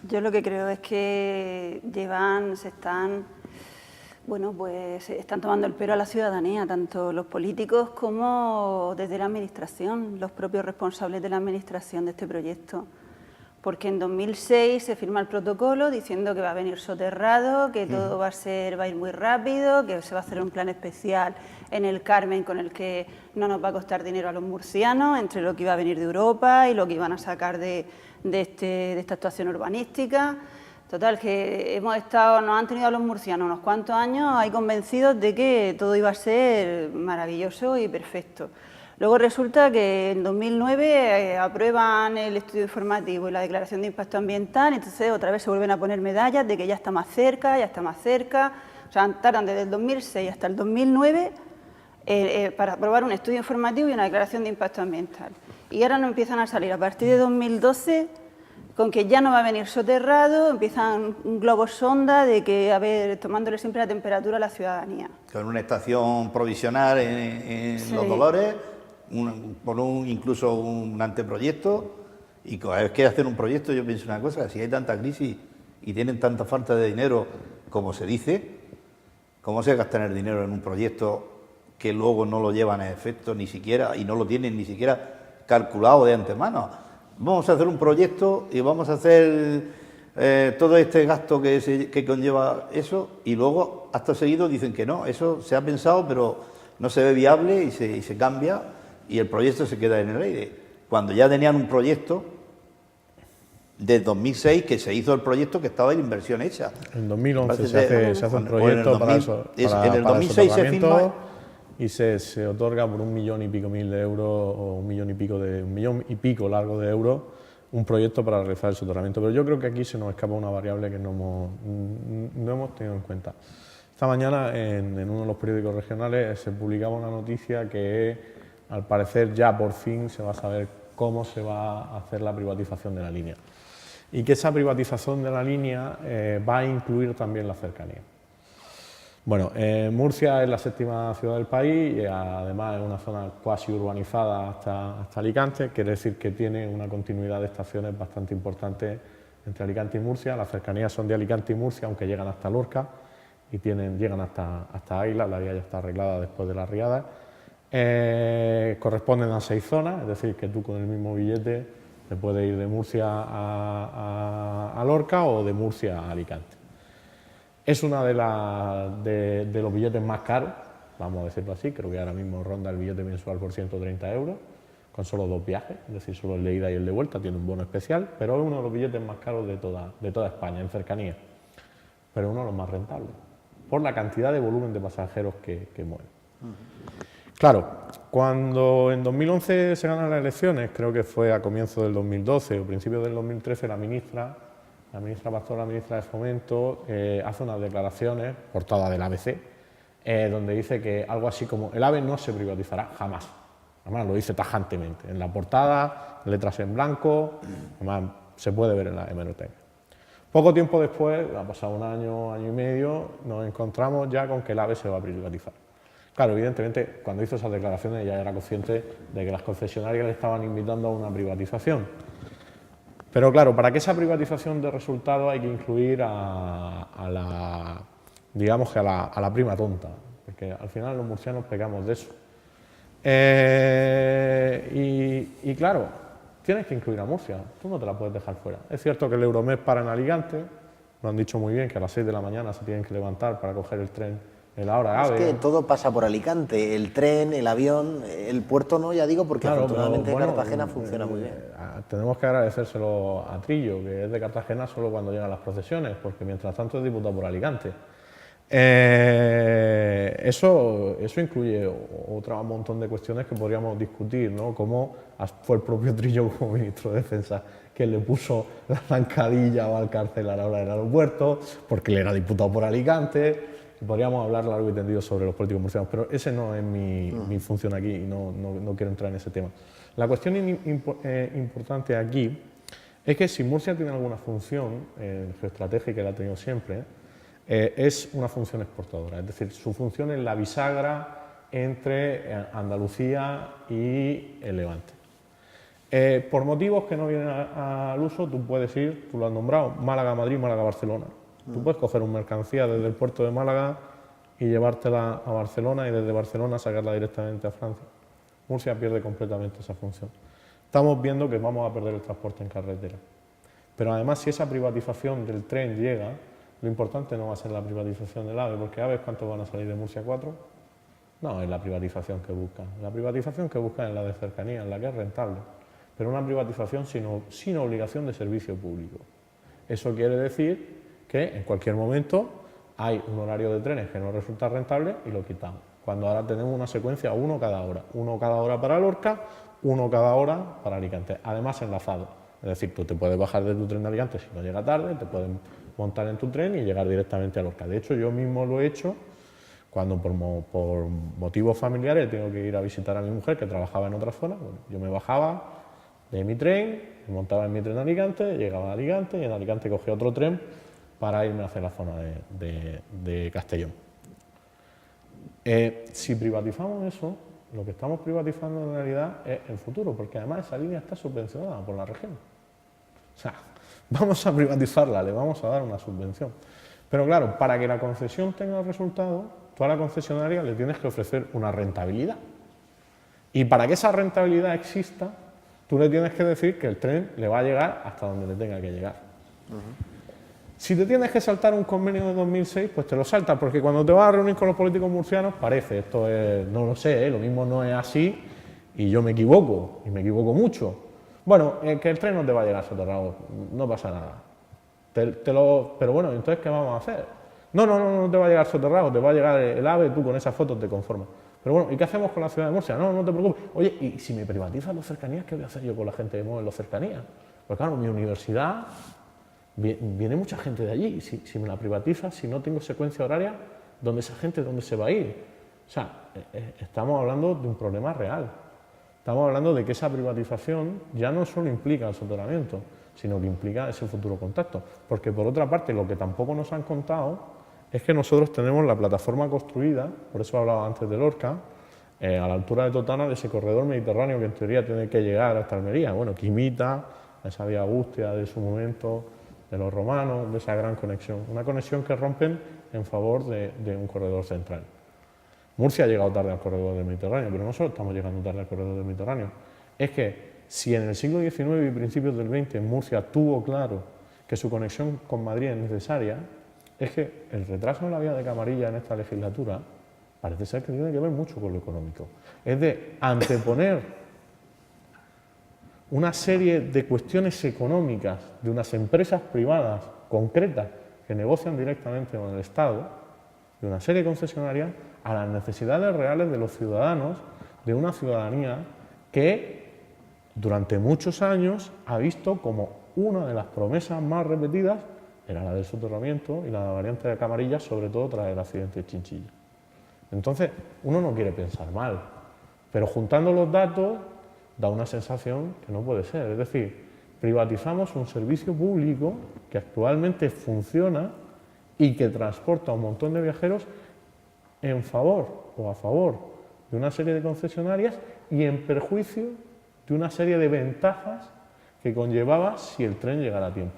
Yo lo que creo es que están tomando el pelo a la ciudadanía, tanto los políticos como desde la administración, los propios responsables de la administración de este proyecto. Porque en 2006 se firma el protocolo diciendo que va a venir soterrado, que todo va a ir muy rápido, que se va a hacer un plan especial en el Carmen con el que no nos va a costar dinero a los murcianos, entre lo que iba a venir de Europa y lo que iban a sacar de esta actuación urbanística. Total, que nos han tenido a los murcianos unos cuantos años ahí convencidos de que todo iba a ser maravilloso y perfecto. Luego resulta que en 2009 aprueban el estudio informativo y la declaración de impacto ambiental, entonces otra vez se vuelven a poner medallas de que ya está más cerca, o sea, tardan desde el 2006 hasta el 2009 para aprobar un estudio informativo y una declaración de impacto ambiental. Y ahora no empiezan a salir a partir de 2012 con que ya no va a venir soterrado, empiezan un globo sonda de que, tomándole siempre la temperatura a la ciudadanía. Con una estación provisional en Sí. Los Dolores, incluso un anteproyecto, y cada vez que hacer un proyecto yo pienso una cosa, si hay tanta crisis y tienen tanta falta de dinero como se dice, ¿cómo se gastan el dinero en un proyecto que luego no lo llevan a efecto ni siquiera, y no lo tienen ni siquiera calculado de antemano? Vamos a hacer un proyecto y vamos a hacer todo este gasto que conlleva eso, y luego hasta seguido dicen que no, eso se ha pensado pero no se ve viable y se cambia y el proyecto se queda en el aire. Cuando ya tenían un proyecto de 2006 que se hizo el proyecto que estaba en inversión hecha. En 2011 se hace un proyecto para en el 2006 se firma y se otorga por 1,5 millones de euros o 1,5 millones largo de euros un proyecto para realizar el soterramiento. Pero yo creo que aquí se nos escapa una variable que no hemos tenido en cuenta. Esta mañana en uno de los periódicos regionales se publicaba una noticia que al parecer ya por fin se va a saber cómo se va a hacer la privatización de la línea. Y que esa privatización de la línea va a incluir también la cercanía. Bueno, Murcia es la 7ª ciudad del país y además es una zona cuasi urbanizada hasta Alicante, quiere decir que tiene una continuidad de estaciones bastante importante entre Alicante y Murcia. Las cercanías son de Alicante y Murcia, aunque llegan hasta Lorca y llegan hasta Águila, la vía ya está arreglada después de la riada. Corresponden a 6 zonas, es decir, que tú con el mismo billete te puedes ir de Murcia a Lorca o de Murcia a Alicante. Es una de los billetes más caros, vamos a decirlo así, creo que ahora mismo ronda el billete mensual por 130 euros, con solo 2 viajes, es decir, solo el de ida y el de vuelta, tiene un bono especial, pero es uno de los billetes más caros de toda España, en cercanía, pero uno de los más rentables, por la cantidad de volumen de pasajeros que mueve. Claro, cuando en 2011 se ganan las elecciones, creo que fue a comienzos del 2012 o principios del 2013, la ministra Pastor, la ministra de Fomento, hace unas declaraciones, portada del ABC, donde dice que algo así como el AVE no se privatizará jamás. Además lo dice tajantemente, en la portada, letras en blanco, además se puede ver en la hemeroteca. Poco tiempo después, ha pasado un año, año y medio, nos encontramos ya con que el AVE se va a privatizar. Claro, evidentemente, cuando hizo esas declaraciones ya era consciente de que las concesionarias le estaban invitando a una privatización. Pero claro, para que esa privatización dé resultado hay que incluir a la prima tonta, porque al final los murcianos pecamos de eso. Y claro, tienes que incluir a Murcia, tú no te la puedes dejar fuera. Es cierto que el Euromed para en Alicante, lo han dicho muy bien, que a las 6 de la mañana se tienen que levantar para coger el tren en la hora AVE. Es que todo pasa por Alicante, el tren, el avión, el puerto no, ya digo, porque claro, afortunadamente Cartagena funciona muy bien. Tenemos que agradecérselo a Trillo, que es de Cartagena solo cuando llegan las procesiones, porque mientras tanto es diputado por Alicante. Eso incluye otro montón de cuestiones que podríamos discutir, ¿no? Como fue el propio Trillo como ministro de Defensa que le puso la zancadilla o al cárcel a la hora del aeropuerto, porque él era diputado por Alicante. Podríamos hablar largo y tendido sobre los políticos murcianos, pero ese no es mi función aquí y no quiero entrar en ese tema. La cuestión importante aquí es que si Murcia tiene alguna función geoestratégica, que la ha tenido siempre, es una función exportadora, es decir, su función es la bisagra entre Andalucía y el Levante. Por motivos que no vienen al uso, tú puedes ir, tú lo has nombrado, Málaga-Madrid, Málaga-Barcelona. Tú puedes coger una mercancía desde el puerto de Málaga y llevártela a Barcelona y desde Barcelona sacarla directamente a Francia. Murcia pierde completamente esa función. Estamos viendo que vamos a perder el transporte en carretera. Pero además, si esa privatización del tren llega, lo importante no va a ser la privatización del AVE, porque ¿AVE cuántos van a salir de Murcia? ¿4? No, es la privatización que buscan. La privatización que buscan es la de cercanía, en la que es rentable. Pero una privatización sin obligación de servicio público. Eso quiere decir que en cualquier momento hay un horario de trenes que no resulta rentable y lo quitamos. Cuando ahora tenemos una secuencia uno cada hora para Lorca, uno cada hora para Alicante, además enlazado. Es decir, tú te puedes bajar de tu tren de Alicante si no llega tarde, te puedes montar en tu tren y llegar directamente a Lorca. De hecho, yo mismo lo he hecho cuando por motivos familiares tengo que ir a visitar a mi mujer que trabajaba en otra zona. Bueno, yo me bajaba de mi tren, me montaba en mi tren a Alicante, llegaba a Alicante y en Alicante cogía otro tren para irme hacia la zona de Castellón. Si privatizamos eso, lo que estamos privatizando en realidad es el futuro, porque además esa línea está subvencionada por la región. O sea, vamos a privatizarla, le vamos a dar una subvención. Pero claro, para que la concesión tenga resultado, tú a la concesionaria le tienes que ofrecer una rentabilidad. Y para que esa rentabilidad exista, tú le tienes que decir que el tren le va a llegar hasta donde le tenga que llegar. Si te tienes que saltar un convenio de 2006, pues te lo saltas, porque cuando te vas a reunir con los políticos murcianos, parece, esto es, no lo sé, lo mismo no es así, y yo me equivoco, y me equivoco mucho. Bueno, que el tren no te va a llegar soterrado, no pasa nada. Pero bueno, entonces, ¿qué vamos a hacer? No te va a llegar soterrado, te va a llegar el AVE, tú con esas fotos te conformas. Pero bueno, ¿y qué hacemos con la ciudad de Murcia? No te preocupes. Oye, ¿y si me privatizan los cercanías, qué voy a hacer yo con la gente que mueve los cercanías? Pues claro, mi universidad... Viene mucha gente de allí, si me la privatiza, si no tengo secuencia horaria, ¿dónde esa gente, dónde se va a ir? O sea, estamos hablando de un problema real. Estamos hablando de que esa privatización ya no solo implica el soterramiento, sino que implica ese futuro contacto. Porque por otra parte, lo que tampoco nos han contado es que nosotros tenemos la plataforma construida, por eso hablaba antes de Lorca, a la altura de Totana, de ese corredor mediterráneo que en teoría tiene que llegar hasta Almería, bueno, que imita a esa vía Augustia de su momento, de los romanos, de esa gran conexión. Una conexión que rompen en favor de un corredor central. Murcia ha llegado tarde al corredor del Mediterráneo, pero no solo estamos llegando tarde al corredor del Mediterráneo, es que si en el siglo XIX y principios del XX Murcia tuvo claro que su conexión con Madrid es necesaria, es que el retraso en la vía de Camarilla en esta legislatura parece ser que tiene que ver mucho con lo económico. Es de anteponer una serie de cuestiones económicas de unas empresas privadas concretas que negocian directamente con el Estado, de una serie de concesionarias, a las necesidades reales de los ciudadanos, de una ciudadanía que durante muchos años ha visto como una de las promesas más repetidas era la del soterramiento y la de la variante de Camarilla, sobre todo tras el accidente de Chinchilla. Entonces, uno no quiere pensar mal, pero juntando los datos da una sensación que no puede ser. Es decir, privatizamos un servicio público que actualmente funciona y que transporta a un montón de viajeros en favor o a favor de una serie de concesionarias y en perjuicio de una serie de ventajas que conllevaba si el tren llegara a tiempo.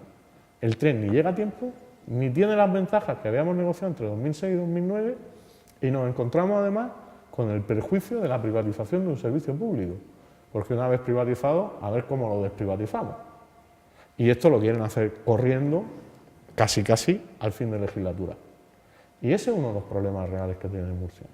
El tren ni llega a tiempo, ni tiene las ventajas que habíamos negociado entre 2006 y 2009 y nos encontramos además con el perjuicio de la privatización de un servicio público, porque una vez privatizado, a ver cómo lo desprivatizamos. Y esto lo quieren hacer corriendo casi al fin de legislatura. Y ese es uno de los problemas reales que tiene Murcia.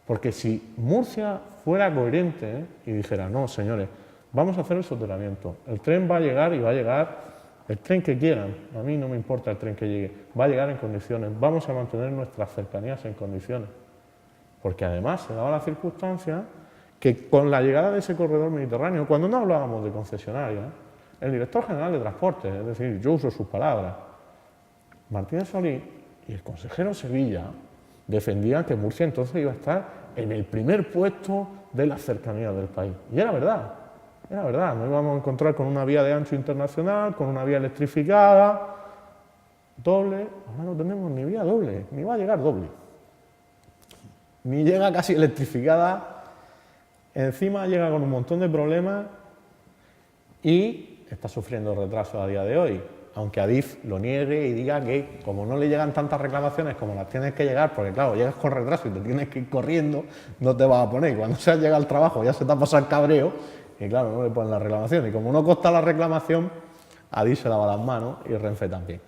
Porque si Murcia fuera coherente y dijera, no, señores, vamos a hacer el soterramiento, el tren va a llegar y va a llegar el tren que quieran, a mí no me importa el tren que llegue, va a llegar en condiciones, vamos a mantener nuestras cercanías en condiciones. Porque además se daba la circunstancia que con la llegada de ese corredor mediterráneo, cuando no hablábamos de concesionaria, el director general de Transportes, es decir, yo uso sus palabras, Martínez Solís y el consejero Sevilla defendían que Murcia entonces iba a estar en el primer puesto de las cercanías del país. Y era verdad, nos íbamos a encontrar con una vía de ancho internacional, con una vía electrificada, doble, ahora no tenemos ni vía doble, ni va a llegar doble, ni llega casi electrificada, encima llega con un montón de problemas y está sufriendo retraso a día de hoy. Aunque Adif lo niegue y diga que como no le llegan tantas reclamaciones como las tienes que llegar, porque claro, llegas con retraso y te tienes que ir corriendo, no te vas a poner. Y cuando se ha llegado al trabajo ya se te ha pasado el cabreo y claro, no le ponen la reclamación. Y como no consta la reclamación, Adif se lava las manos y Renfe también.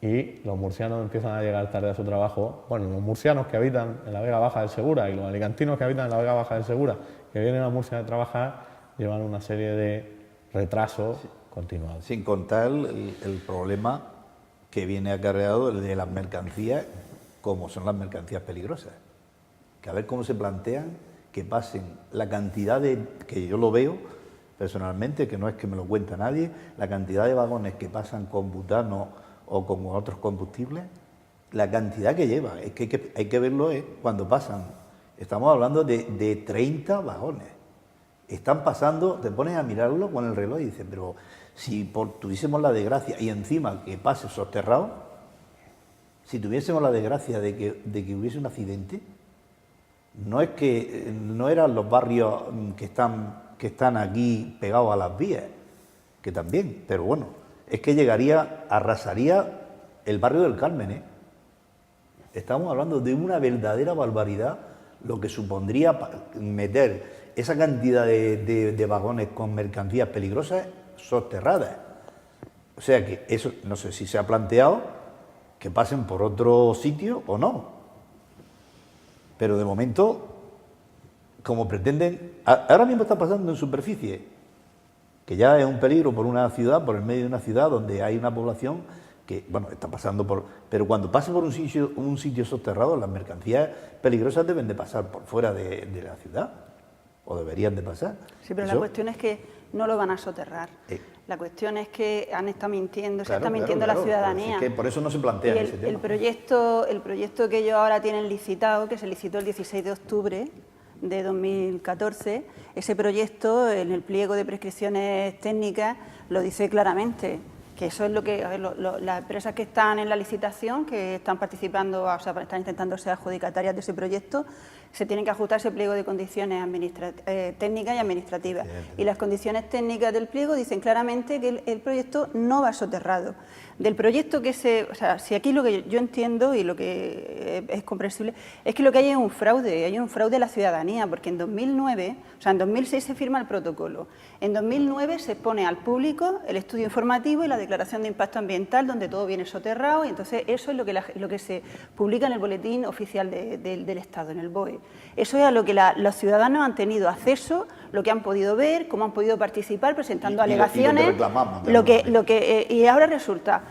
Y los murcianos empiezan a llegar tarde a su trabajo. Bueno, los murcianos que habitan en la Vega Baja del Segura y los alicantinos que habitan en la Vega Baja del Segura, que vienen a Murcia a trabajar, llevan una serie de retrasos continuado. Sin contar el problema que viene acarreado de las mercancías, como son las mercancías peligrosas. Que a ver cómo se plantean que pasen la cantidad de, que yo lo veo personalmente, que no es que me lo cuenta nadie, la cantidad de vagones que pasan con butano o con otros combustibles, la cantidad que lleva, es que hay que verlo cuando pasan. Estamos hablando de 30 vagones. Están pasando, te pones a mirarlo con el reloj y dices, pero si tuviésemos la desgracia, y encima que pase soterrado, si tuviésemos la desgracia de que hubiese un accidente, no es que no eran los barrios que están aquí pegados a las vías, que también, pero bueno, es que arrasaría el barrio del Carmen, Estamos hablando de una verdadera barbaridad lo que supondría meter esa cantidad de vagones con mercancías peligrosas soterradas. O sea que eso, no sé si se ha planteado que pasen por otro sitio o no. Pero de momento, como pretenden, ahora mismo está pasando en superficie, que ya es un peligro por una ciudad, por el medio de una ciudad donde hay una población que, bueno, está pasando por... Pero cuando pase por un sitio soterrado, las mercancías peligrosas deben de pasar por fuera de la ciudad, o deberían de pasar. Sí, pero la cuestión es que no lo van a soterrar. La cuestión es que han estado mintiendo, se está mintiendo a la ciudadanía. Es que por eso no se plantea y ese tema. El proyecto que ellos ahora tienen licitado, que se licitó el 16 de octubre de 2014, ese proyecto en el pliego de prescripciones técnicas lo dice claramente, que eso es lo que, a ver, las empresas que están en la licitación, que están participando, o sea, están intentando ser adjudicatarias de ese proyecto, se tienen que ajustar ese pliego de condiciones técnicas y administrativas. Y las condiciones técnicas del pliego dicen claramente que el proyecto no va soterrado. Del proyecto que o sea, si aquí lo que yo entiendo y lo que es comprensible es que lo que hay un fraude a la ciudadanía, porque en 2009, o sea, en 2006 se firma el protocolo, en 2009 se pone al público el estudio informativo y la declaración de impacto ambiental, donde todo viene soterrado, y entonces eso es lo que se publica en el boletín oficial del Estado, en el BOE. Eso es a lo que los ciudadanos han tenido acceso, lo que han podido ver, cómo han podido participar, presentando alegaciones, y ahora resulta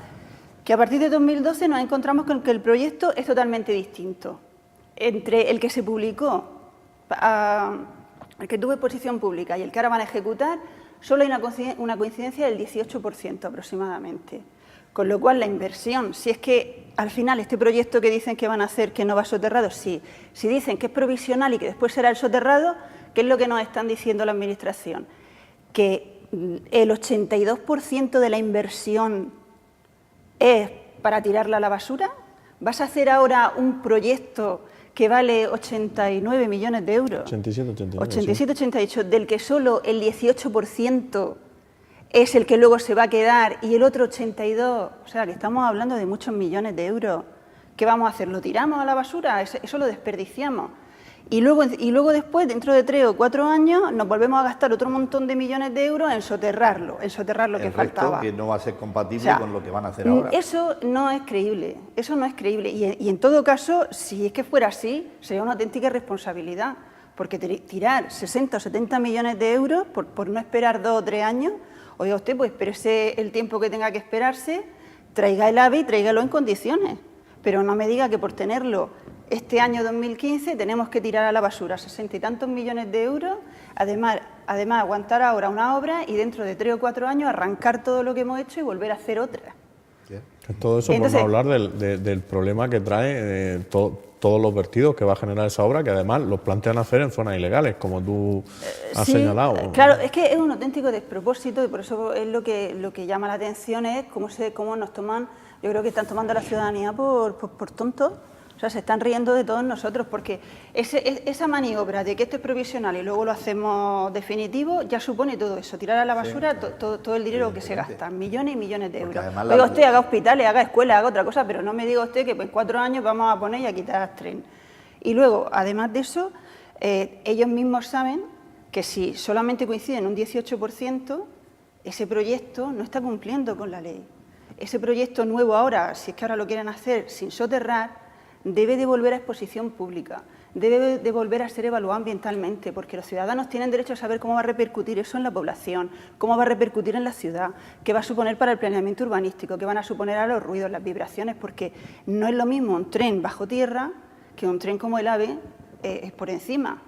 que a partir de 2012 nos encontramos con que el proyecto es totalmente distinto. Entre el que se publicó, el que tuvo exposición pública y el que ahora van a ejecutar, solo hay una coincidencia del 18% aproximadamente. Con lo cual la inversión, si es que al final este proyecto que dicen que van a hacer que no va soterrado, sí. Si dicen que es provisional y que después será el soterrado, ¿qué es lo que nos están diciendo la Administración? Que el 82% de la inversión es para tirarla a la basura. ¿Vas a hacer ahora un proyecto que vale 89 millones de euros? 87, 89. 87, 88, del que solo el 18% es el que luego se va a quedar y el otro 82%, o sea, que estamos hablando de muchos millones de euros. ¿Qué vamos a hacer? ¿Lo tiramos a la basura? Eso lo desperdiciamos. Y luego después, dentro de 3 o 4 años, nos volvemos a gastar otro montón de millones de euros en soterrarlo que faltaba. Que no va a ser compatible con lo que van a hacer ahora. Eso no es creíble, eso no es creíble. Y en todo caso, si es que fuera así, sería una auténtica irresponsabilidad, porque tirar 60 o 70 millones de euros por no esperar 2 o 3 años, oiga usted, pues espérese el tiempo que tenga que esperarse, traiga el AVE y tráigalo en condiciones, pero no me diga que por tenerlo este año 2015 tenemos que tirar a la basura 60 y tantos millones de euros, además aguantar ahora una obra y dentro de 3 o 4 años arrancar todo lo que hemos hecho y volver a hacer otra. Todo eso por no hablar del problema que trae todos los vertidos que va a generar esa obra, que además los plantean hacer en zonas ilegales, como tú has señalado. Claro, es que es un auténtico despropósito y por eso es lo que llama la atención es cómo nos toman, yo creo que están tomando a la ciudadanía por tontos. O sea, se están riendo de todos nosotros porque esa maniobra de que esto es provisional y luego lo hacemos definitivo ya supone todo eso, tirar a la basura todo el dinero que se gasta, millones y millones de euros. Oiga usted, haga hospitales, haga escuelas, haga otra cosa, pero no me diga usted que en 4 años vamos a poner y a quitar tren. Y luego, además de eso, ellos mismos saben que si solamente coinciden un 18%, ese proyecto no está cumpliendo con la ley. Ese proyecto nuevo ahora, si es que ahora lo quieren hacer sin soterrar, debe de volver a exposición pública, debe de volver a ser evaluado ambientalmente, porque los ciudadanos tienen derecho a saber cómo va a repercutir eso en la población, cómo va a repercutir en la ciudad, qué va a suponer para el planeamiento urbanístico, qué van a suponer a los ruidos, las vibraciones, porque no es lo mismo un tren bajo tierra que un tren como el AVE es por encima.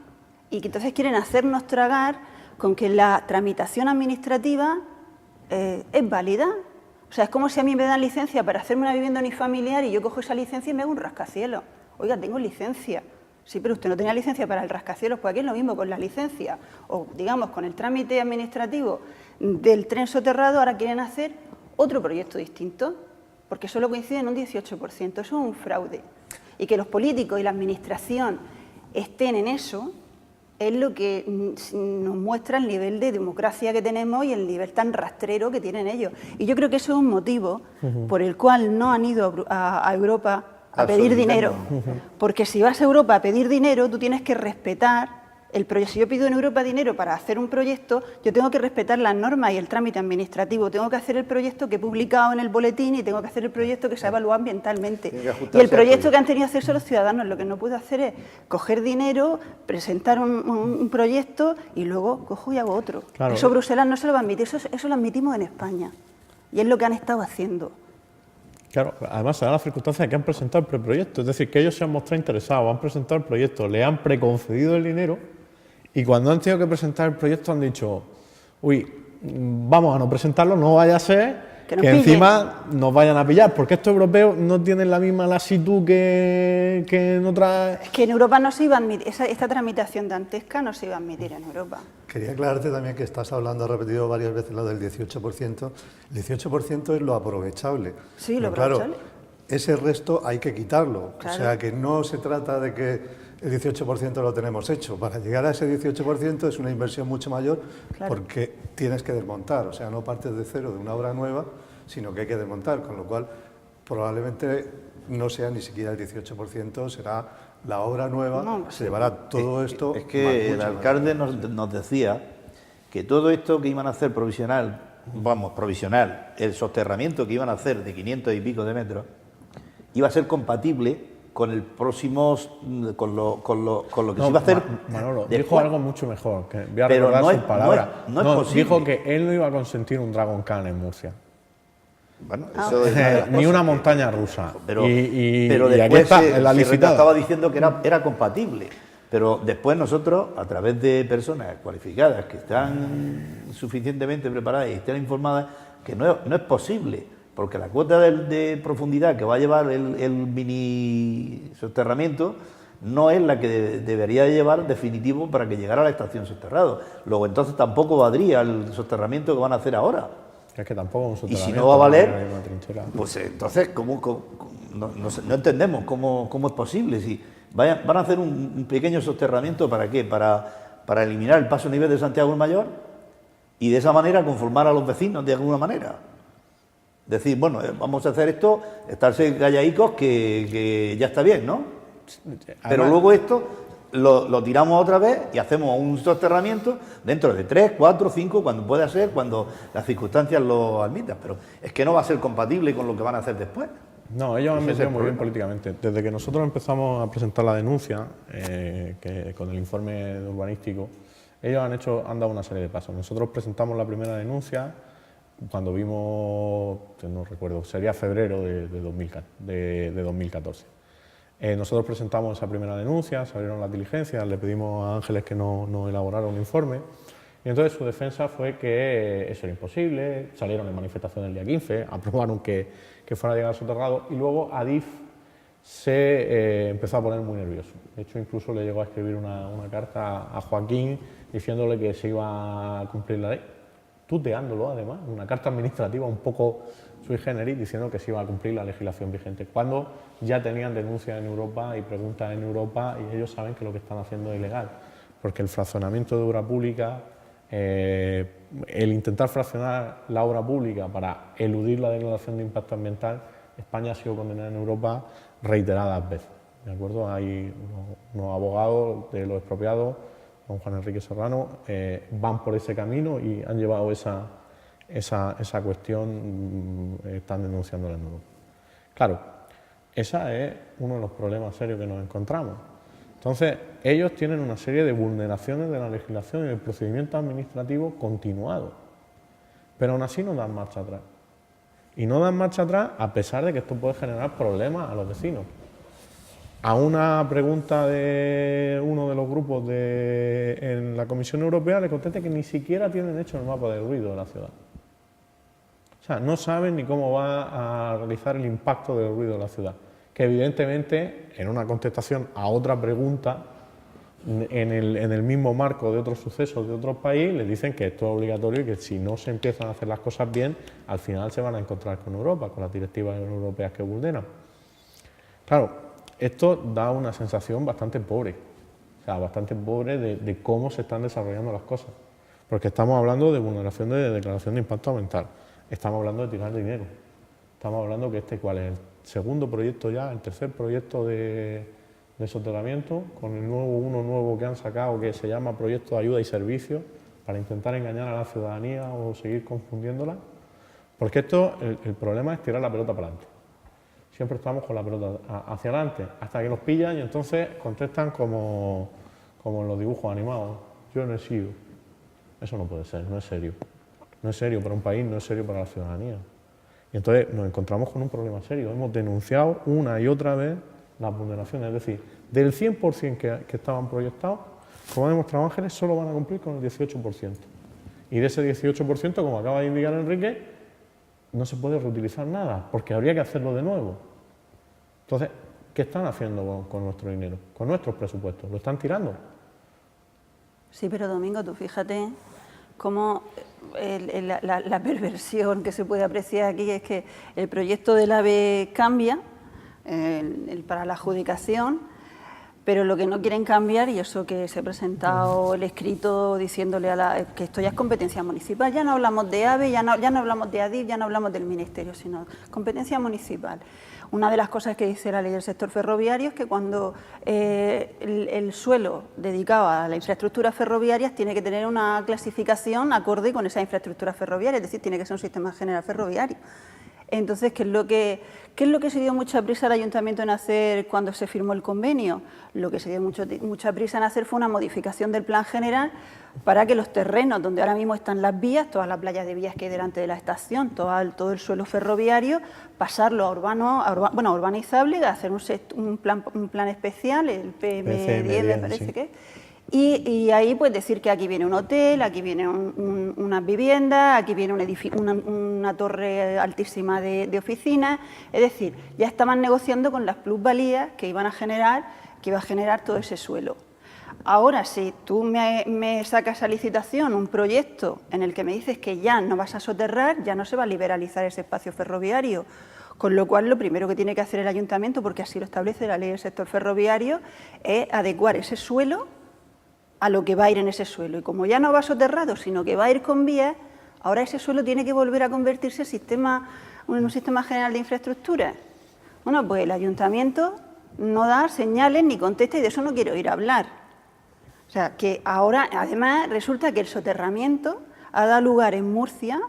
Y que entonces quieren hacernos tragar con que la tramitación administrativa es válida. O sea, es como si a mí me dan licencia para hacerme una vivienda unifamiliar y yo cojo esa licencia y me hago un rascacielos. Oiga, tengo licencia. Sí, pero usted no tenía licencia para el rascacielos, pues aquí es lo mismo con la licencia. O, digamos, con el trámite administrativo del tren soterrado, ahora quieren hacer otro proyecto distinto, porque solo coincide en un 18%. Eso es un fraude. Y que los políticos y la administración estén en eso es lo que nos muestra el nivel de democracia que tenemos y el nivel tan rastrero que tienen ellos. Y yo creo que eso es un motivo por el cual no han ido a Europa a pedir dinero. Porque si vas a Europa a pedir dinero, tú tienes que respetar el proyecto. Si yo pido en Europa dinero para hacer un proyecto, yo tengo que respetar las normas y el trámite administrativo. Tengo que hacer el proyecto que he publicado en el boletín y tengo que hacer el proyecto que se ha evaluado ambientalmente. Y el proyecto que han tenido acceso los ciudadanos, lo que no puedo hacer es coger dinero, presentar un proyecto y luego cojo y hago otro. Claro. Eso Bruselas no se lo va a admitir, eso lo admitimos en España. Y es lo que han estado haciendo. Claro, además se da la circunstancia de que han presentado el preproyecto, es decir, que ellos se han mostrado interesados, han presentado el proyecto, le han preconcedido el dinero y cuando han tenido que presentar el proyecto han dicho, uy, vamos a no presentarlo, no vaya a ser que encima nos vayan a pillar, porque estos europeos no tienen la misma lasitud que en otras... Es que en Europa no se iba a admitir, esta tramitación dantesca no se iba a admitir en Europa. Quería aclararte también que estás hablando, has repetido varias veces lo del 18%. El 18% es lo aprovechable. Sí, lo aprovechable. Claro, ese resto hay que quitarlo. Claro. O sea, que no se trata de que el 18% lo tenemos hecho. Para llegar a ese 18% es una inversión mucho mayor, Claro. porque tienes que desmontar, o sea, no partes de cero de una obra nueva, sino que hay que desmontar, con lo cual probablemente no sea ni siquiera el 18%, será la obra nueva, se llevará todo esto. Es que el alcalde nos decía que todo esto que iban a hacer provisional, el soterramiento que iban a hacer de 500 y pico de metros, iba a ser compatible con el próximo, con lo que se iba a hacer. Manolo, después. dijo algo mucho mejor, que voy a Pero recordar no sus es- palabras. no es posible. Dijo que él no iba a consentir un Dragon Khan en Murcia. Bueno, eso es una de las Ni cosas una que- montaña rusa. Pero y aquí después está, se en la licitada. estaba diciendo que era compatible. Pero después nosotros, a través de personas cualificadas que están suficientemente preparadas y estén informadas, que no es posible, porque la cuota de profundidad que va a llevar el mini soterramiento no es la que debería llevar definitivo para que llegara a la estación soterrado. Luego entonces tampoco valdría el soterramiento que van a hacer ahora. Es que tampoco un Y si soterramiento, no va a valer, hay una trinchera. pues entonces no entendemos cómo es posible. Si van a hacer un pequeño soterramiento, ¿para qué? Para eliminar el paso a nivel de Santiago el Mayor y de esa manera conformar a los vecinos de alguna manera. Decir, bueno, vamos a hacer esto, estarse calladicos que ya está bien, ¿no? Pero Además- luego esto lo tiramos otra vez y hacemos un soterramiento dentro de 3, 4, 5, cuando pueda ser, cuando las circunstancias lo admitan. Pero es que no va a ser compatible con lo que van a hacer después. No, ellos han Ese es metido el muy bien problema. políticamente. Desde que nosotros empezamos a presentar la denuncia, que con el informe urbanístico, ellos han dado una serie de pasos. Nosotros presentamos la primera denuncia cuando vimos, no recuerdo, sería febrero de 2014. Nosotros presentamos esa primera denuncia, salieron las diligencias, le pedimos a Ángeles que nos elaborara un informe. Y entonces su defensa fue que eso era imposible, salieron en manifestación el día 15, aprobaron que fuera a llegar soterrado y luego Adif se empezó a poner muy nervioso. De hecho, incluso le llegó a escribir una carta a Joaquín diciéndole que se iba a cumplir la ley, tuteándolo además, una carta administrativa un poco sui generis diciendo que se iba a cumplir la legislación vigente, cuando ya tenían denuncias en Europa y preguntas en Europa y ellos saben que lo que están haciendo es ilegal, porque el fraccionamiento de obra pública, el intentar fraccionar la obra pública para eludir la declaración de impacto ambiental, España ha sido condenada en Europa reiteradas veces, ¿de acuerdo? Hay unos abogados de los expropiados, don Juan Enrique Serrano, van por ese camino y han llevado esa cuestión, están denunciándola en Europa. Claro, ese es uno de los problemas serios que nos encontramos. Entonces, ellos tienen una serie de vulneraciones de la legislación y del procedimiento administrativo continuado, pero aún así no dan marcha atrás. Y no dan marcha atrás a pesar de que esto puede generar problemas a los vecinos. A una pregunta de uno de los grupos en la Comisión Europea le contesté que ni siquiera tienen hecho el mapa del ruido de la ciudad. O sea, no saben ni cómo va a realizar el impacto del ruido de la ciudad. Que evidentemente, en una contestación a otra pregunta, en el mismo marco de otros sucesos de otros países, les dicen que esto es obligatorio y que si no se empiezan a hacer las cosas bien, al final se van a encontrar con Europa, con las directivas europeas que vulneran. Claro, esto da una sensación bastante pobre, o sea, bastante pobre de cómo se están desarrollando las cosas. Porque estamos hablando de vulneración de declaración de impacto ambiental, estamos hablando de tirar dinero, estamos hablando que ¿cuál es? El segundo proyecto ya, el tercer proyecto de soterramiento, con uno nuevo que han sacado que se llama Proyecto de Ayuda y Servicios, para intentar engañar a la ciudadanía o seguir confundiéndola. Porque el problema es tirar la pelota para adelante. Siempre estamos con la pelota hacia adelante, hasta que nos pillan y entonces contestan como en los dibujos animados. Yo no he sido. Eso no puede ser, no es serio. No es serio para un país, no es serio para la ciudadanía. Y entonces nos encontramos con un problema serio. Hemos denunciado una y otra vez las vulneraciones. Es decir, del 100% que estaban proyectados, como ha demostrado Ángeles, solo van a cumplir con el 18%. Y de ese 18%, como acaba de indicar Enrique, no se puede reutilizar nada, porque habría que hacerlo de nuevo. Entonces, ¿qué están haciendo con nuestro dinero? Con nuestros presupuestos. ¿Lo están tirando? Sí, pero Domingo, tú fíjate cómo la perversión que se puede apreciar aquí es que el proyecto del AVE cambia para la adjudicación, pero lo que no quieren cambiar, y eso que se ha presentado el escrito diciéndole que esto ya es competencia municipal, ya no hablamos de AVE, ya no hablamos de ADIF, ya no hablamos del Ministerio, sino competencia municipal. Una de las cosas que dice la ley del sector ferroviario es que cuando el suelo dedicado a la infraestructura ferroviaria tiene que tener una clasificación acorde con esa infraestructura ferroviaria, es decir, tiene que ser un sistema general ferroviario. Entonces, ¿qué es lo que se dio mucha prisa al Ayuntamiento en hacer cuando se firmó el convenio? Lo que se dio mucha prisa en hacer fue una modificación del plan general para que los terrenos donde ahora mismo están las vías, todas las playas de vías que hay delante de la estación, todo el suelo ferroviario, pasarlo a urbanizable, hacer un plan especial, el PM10 me parece que... Y ahí pues decir que aquí viene un hotel, aquí viene unas viviendas, aquí viene una torre altísima de oficinas, es decir, ya estaban negociando con las plusvalías que iba a generar todo ese suelo. Ahora, si tú me sacas a licitación un proyecto en el que me dices que ya no vas a soterrar, ya no se va a liberalizar ese espacio ferroviario, con lo cual lo primero que tiene que hacer el Ayuntamiento, porque así lo establece la ley del sector ferroviario, es adecuar ese suelo a lo que va a ir en ese suelo. Y como ya no va soterrado, sino que va a ir con vías, ahora ese suelo tiene que volver a convertirse en un sistema general de infraestructura. Bueno, pues el Ayuntamiento no da señales ni contesta y de eso no quiero oír hablar. O sea, que ahora, además, resulta que el soterramiento ha dado lugar en Murcia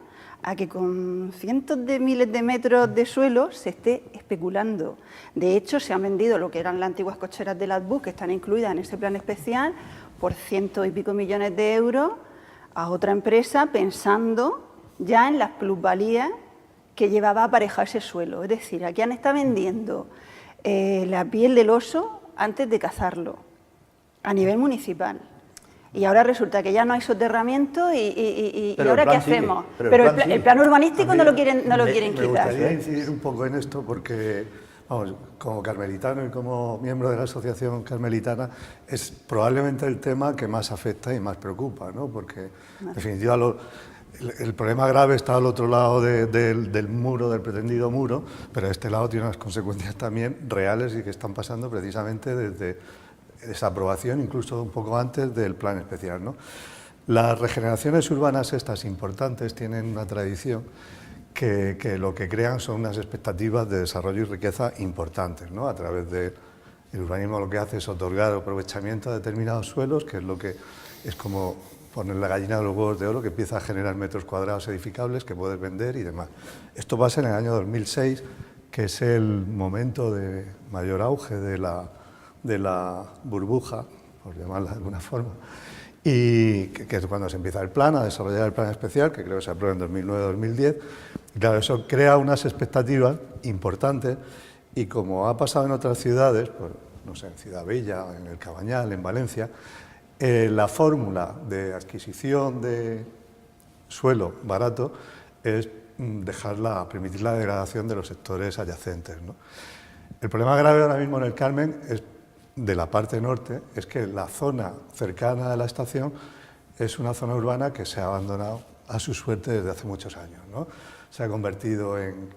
a que con cientos de miles de metros de suelo se esté especulando. De hecho, se han vendido lo que eran las antiguas cocheras del ADBUS, que están incluidas en ese plan especial, por 100 y pico millones de euros a otra empresa pensando ya en las plusvalías que llevaba a aparejar ese suelo. Es decir, aquí han estado vendiendo la piel del oso antes de cazarlo, a nivel municipal. Y ahora resulta que ya no hay soterramiento y ahora ¿qué hacemos? Pero el plan urbanístico no lo quieren quitar. Me gustaría incidir un poco en esto porque, vamos, como carmelitano y como miembro de la Asociación Carmelitana, es probablemente el tema que más afecta y más preocupa, ¿no? Porque, en definitiva, el problema grave está al otro lado del muro, del pretendido muro, pero este lado tiene unas consecuencias también reales y que están pasando precisamente desde esa aprobación, incluso un poco antes del plan especial, ¿no? Las regeneraciones urbanas estas importantes tienen una tradición que lo que crean son unas expectativas de desarrollo y riqueza importantes, ¿no? A través del urbanismo lo que hace es otorgar aprovechamiento a determinados suelos, que es lo que es como poner la gallina de los huevos de oro, que empieza a generar metros cuadrados edificables que puedes vender y demás. Esto pasa en el año 2006, que es el momento de mayor auge de la burbuja, por llamarla de alguna forma, y que es cuando se empieza el plan, a desarrollar el plan especial, que creo que se aprueba en 2009-2010. Y claro, eso crea unas expectativas importantes y como ha pasado en otras ciudades, pues, no sé, en Ciudad Bella, en el Cabañal, en Valencia, la fórmula de adquisición de suelo barato es permitir la degradación de los sectores adyacentes, ¿no? El problema grave ahora mismo en el Carmen es de la parte norte, es que la zona cercana a la estación es una zona urbana que se ha abandonado a su suerte desde hace muchos años, ¿no? Se ha convertido en...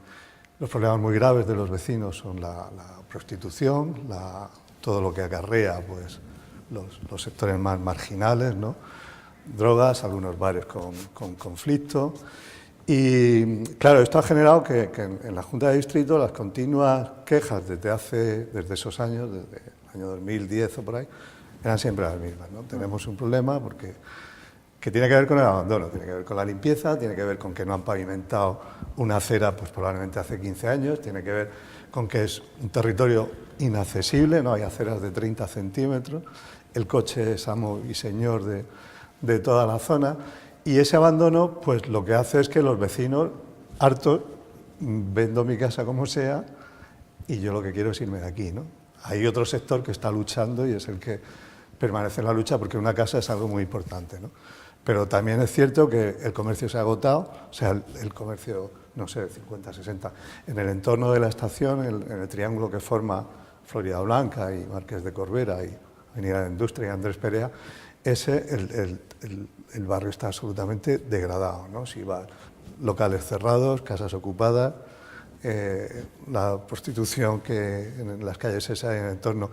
Los problemas muy graves de los vecinos son la prostitución, todo lo que acarrea pues, los sectores más marginales, ¿no? Drogas, algunos bares con conflicto. Y claro, esto ha generado que en la Junta de Distrito las continuas quejas desde esos años, desde el año 2010 o por ahí, eran siempre las mismas, ¿no? Tenemos un problema que tiene que ver con el abandono, tiene que ver con la limpieza, tiene que ver con que no han pavimentado una acera pues probablemente hace 15 años, tiene que ver con que es un territorio inaccesible, no hay aceras de 30 centímetros, el coche es amo y señor de toda la zona. Y ese abandono, pues lo que hace es que los vecinos, hartos, vendo mi casa como sea y yo lo que quiero es irme de aquí, ¿no? Hay otro sector que está luchando y es el que permanece en la lucha porque una casa es algo muy importante, ¿no? Pero también es cierto que el comercio se ha agotado, o sea, el comercio, no sé, 50, 60, en el entorno de la estación, en el triángulo que forma Florida Blanca y Marqués de Corbera y Avenida de la Industria y Andrés Perea, el barrio está absolutamente degradado, ¿no? Si va locales cerrados, casas ocupadas, la prostitución que en las calles esas en el entorno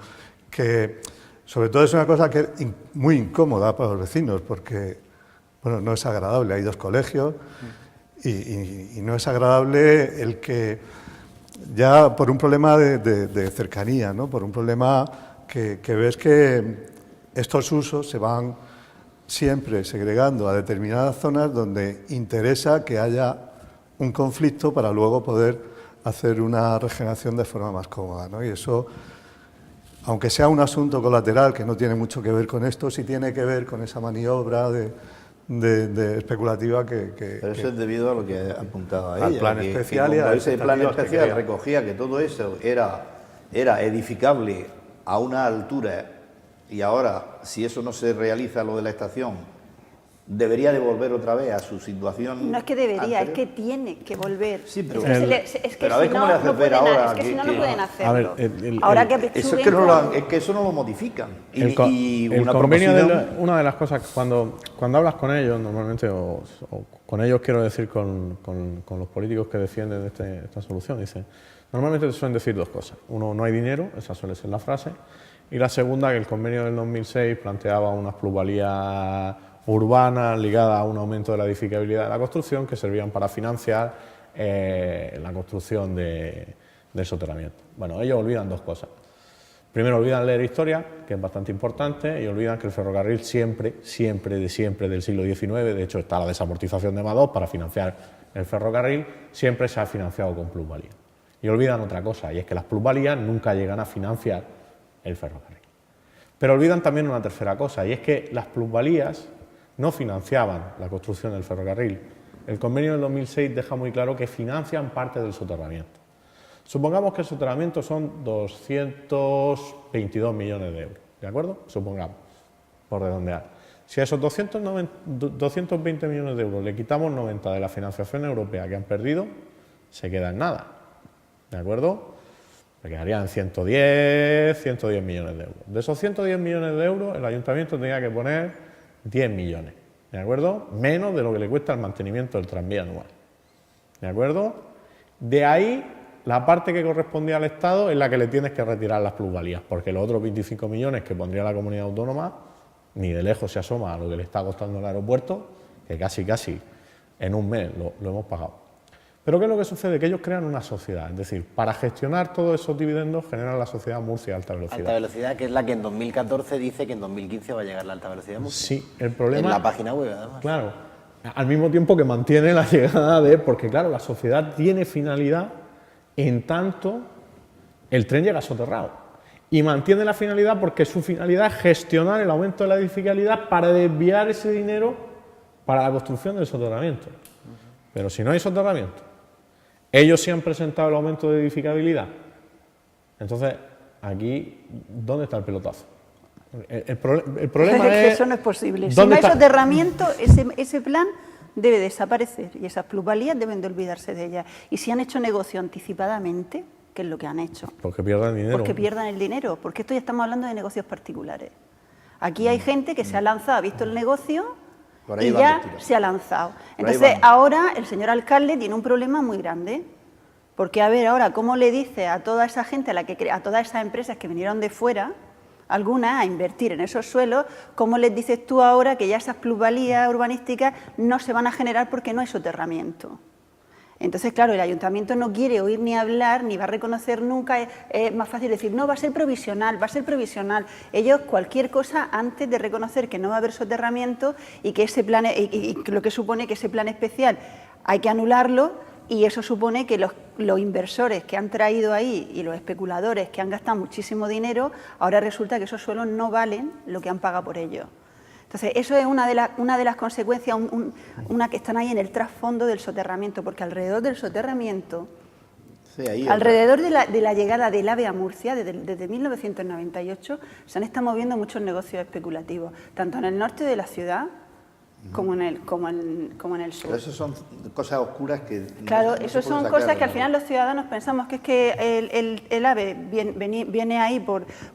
que sobre todo es una cosa que es muy incómoda para los vecinos, porque bueno, no es agradable, hay 2 colegios y no es agradable el que ya por un problema de cercanía, ¿no? Por un problema que ves que estos usos se van siempre segregando a determinadas zonas donde interesa que haya un conflicto para luego poder hacer una regeneración de forma más cómoda, ¿no? Y eso, aunque sea un asunto colateral que no tiene mucho que ver con esto, sí tiene que ver con esa maniobra de especulativa Pero eso es debido a lo que ha apuntado a ella. Al plan especial y a ese plan especial recogía que todo eso era edificable a una altura, y ahora, si eso no se realiza, lo de la estación, debería de volver otra vez a su situación. No es que debería, anterior. es que tiene que volver. Sí, pero, es que pero a ver si cómo no, le haces no ver pueden, ahora. es que si no, no pueden hacerlo. A ver, ahora que eso es que, es que eso no lo modifican. Y el una convenio proposición... una de las cosas, cuando hablas con ellos, normalmente, o con ellos quiero decir con los políticos que defienden esta solución, dicen, normalmente te suelen decir 2 cosas. Uno, no hay dinero, esa suele ser la frase, y la segunda, que el convenio del 2006 planteaba unas plusvalías urbanas ligadas a un aumento de la edificabilidad de la construcción que servían para financiar la construcción del soterramiento. Bueno, ellos olvidan 2 cosas. Primero, olvidan leer historia, que es bastante importante, y olvidan que el ferrocarril siempre del siglo XIX, de hecho está la desamortización de Madoz para financiar el ferrocarril, siempre se ha financiado con plusvalía. Y olvidan otra cosa, y es que las plusvalías nunca llegan a financiar el ferrocarril. Pero olvidan también una tercera cosa, y es que las plusvalías no financiaban la construcción del ferrocarril. El convenio del 2006 deja muy claro que financian parte del soterramiento. Supongamos que el soterramiento son 222 millones de euros, ¿de acuerdo? Supongamos, por redondear. Si a esos 220 millones de euros le quitamos 90 de la financiación europea que han perdido, se queda en nada, ¿de acuerdo? Se quedarían 110 millones de euros. De esos 110 millones de euros, el ayuntamiento tenía que poner 10 millones, ¿de acuerdo? Menos de lo que le cuesta el mantenimiento del tranvía anual, ¿de acuerdo? De ahí, la parte que correspondía al Estado es la que le tienes que retirar las plusvalías, porque los otros 25 millones que pondría la comunidad autónoma, ni de lejos se asoma a lo que le está costando el aeropuerto, que casi en un mes lo hemos pagado. Pero ¿qué es lo que sucede? Que ellos crean una sociedad, es decir, para gestionar todos esos dividendos generan la sociedad Murcia Alta Velocidad. Alta velocidad, que es la que en 2014 dice que en 2015 va a llegar la alta velocidad Murcia. Sí, el problema... En la página web, además. Claro, al mismo tiempo que mantiene la llegada porque claro, la sociedad tiene finalidad en tanto el tren llega soterrado. Y mantiene la finalidad porque su finalidad es gestionar el aumento de la edificabilidad para desviar ese dinero para la construcción del soterramiento. Pero si no hay soterramiento, ellos sí han presentado el aumento de edificabilidad. Entonces, aquí, ¿dónde está el pelotazo? El problema es que eso no es posible. Si no hay soterramiento, ese plan debe desaparecer y esas plusvalías deben de olvidarse de ellas. Y si han hecho negocio anticipadamente, ¿qué es lo que han hecho? Porque pierdan dinero. Porque pierdan el dinero, porque esto ya estamos hablando de negocios particulares. Aquí hay gente que se ha lanzado, ha visto el negocio y ya se ha lanzado. Entonces, ahora el señor alcalde tiene un problema muy grande. Porque, a ver, ahora, ¿cómo le dice a toda esa gente, a todas esas empresas que vinieron de fuera, algunas, a invertir en esos suelos, cómo les dices tú ahora que ya esas plusvalías urbanísticas no se van a generar porque no hay soterramiento? Entonces, claro, el ayuntamiento no quiere oír ni hablar, ni va a reconocer nunca, es más fácil decir, no, va a ser provisional, va a ser provisional. Ellos, cualquier cosa, antes de reconocer que no va a haber soterramiento y que ese plan, y lo que supone que ese plan especial hay que anularlo, y eso supone que los inversores que han traído ahí y los especuladores que han gastado muchísimo dinero, ahora resulta que esos suelos no valen lo que han pagado por ellos. Entonces, eso es una de las consecuencias, una que están ahí en el trasfondo del soterramiento, porque alrededor del soterramiento, alrededor de la llegada del AVE a Murcia, desde 1998, se han estado moviendo muchos negocios especulativos, tanto en el norte de la ciudad como en el sur. Pero eso son cosas oscuras que... Claro, eso son cosas que al final los ciudadanos pensamos que es que el AVE viene ahí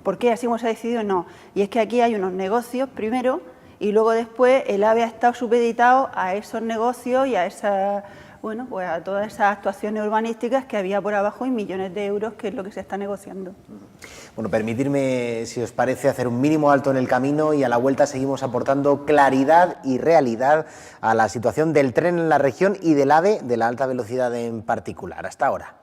porque así hemos decidido, no. Y es que aquí hay unos negocios, primero, y luego después el AVE ha estado supeditado a esos negocios y a esas, bueno, pues a todas esas actuaciones urbanísticas que había por abajo y millones de euros, que es lo que se está negociando. Bueno, permitirme, si os parece, hacer un mínimo alto en el camino y a la vuelta seguimos aportando claridad y realidad a la situación del tren en la región y del AVE de la alta velocidad en particular. Hasta ahora.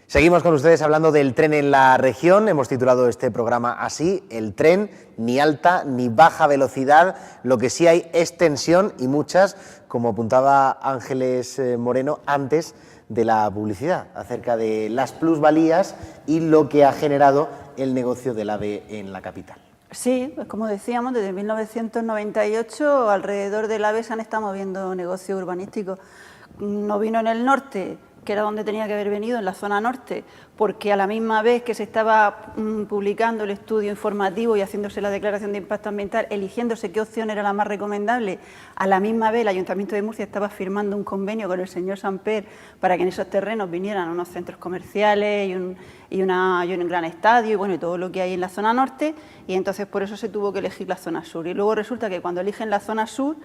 Seguimos con ustedes hablando del tren en la región. Hemos titulado este programa así: el tren, ni alta ni baja velocidad. Lo que sí hay es tensión y muchas, como apuntaba Ángeles Moreno antes de la publicidad, acerca de las plusvalías y lo que ha generado el negocio del AVE en la capital. Sí, pues como decíamos, desde 1998 alrededor del AVE se han estado moviendo negocios urbanísticos. No vino en el norte, que era donde tenía que haber venido, en la zona norte, porque a la misma vez que se estaba publicando el estudio informativo y haciéndose la declaración de impacto ambiental, eligiéndose qué opción era la más recomendable, a la misma vez el Ayuntamiento de Murcia estaba firmando un convenio con el señor Samper para que en esos terrenos vinieran unos centros comerciales y un gran estadio y bueno, y todo lo que hay en la zona norte, y entonces por eso se tuvo que elegir la zona sur. Y luego resulta que cuando eligen la zona sur,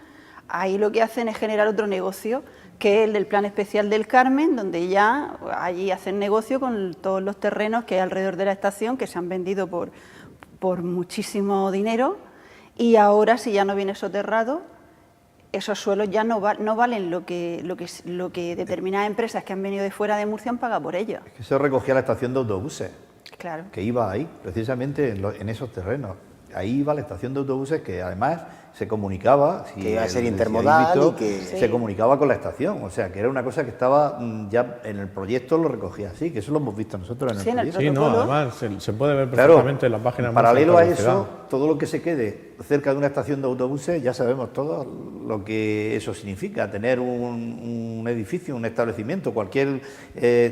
ahí lo que hacen es generar otro negocio, que es el del Plan Especial del Carmen, donde ya allí hacen negocio con todos los terrenos que hay alrededor de la estación, que se han vendido por muchísimo dinero, y ahora, si ya no viene soterrado, esos suelos ya no valen lo que determinadas empresas que han venido de fuera de Murcia han pagado por ellos. Es que se recogía la estación de autobuses, claro, que iba ahí, precisamente en esos terrenos. Ahí iba la estación de autobuses, que además se comunicaba, si que iba a ser el intermodal invito, y que se comunicaba con la estación, o sea que era una cosa que estaba ya en el proyecto, lo recogía así, que eso lo hemos visto nosotros en el proyecto. Sí, no, además se puede ver perfectamente en las páginas. Paralelo a eso, todo lo que se quede cerca de una estación de autobuses, ya sabemos todos lo que eso significa, tener un edificio, un establecimiento, cualquier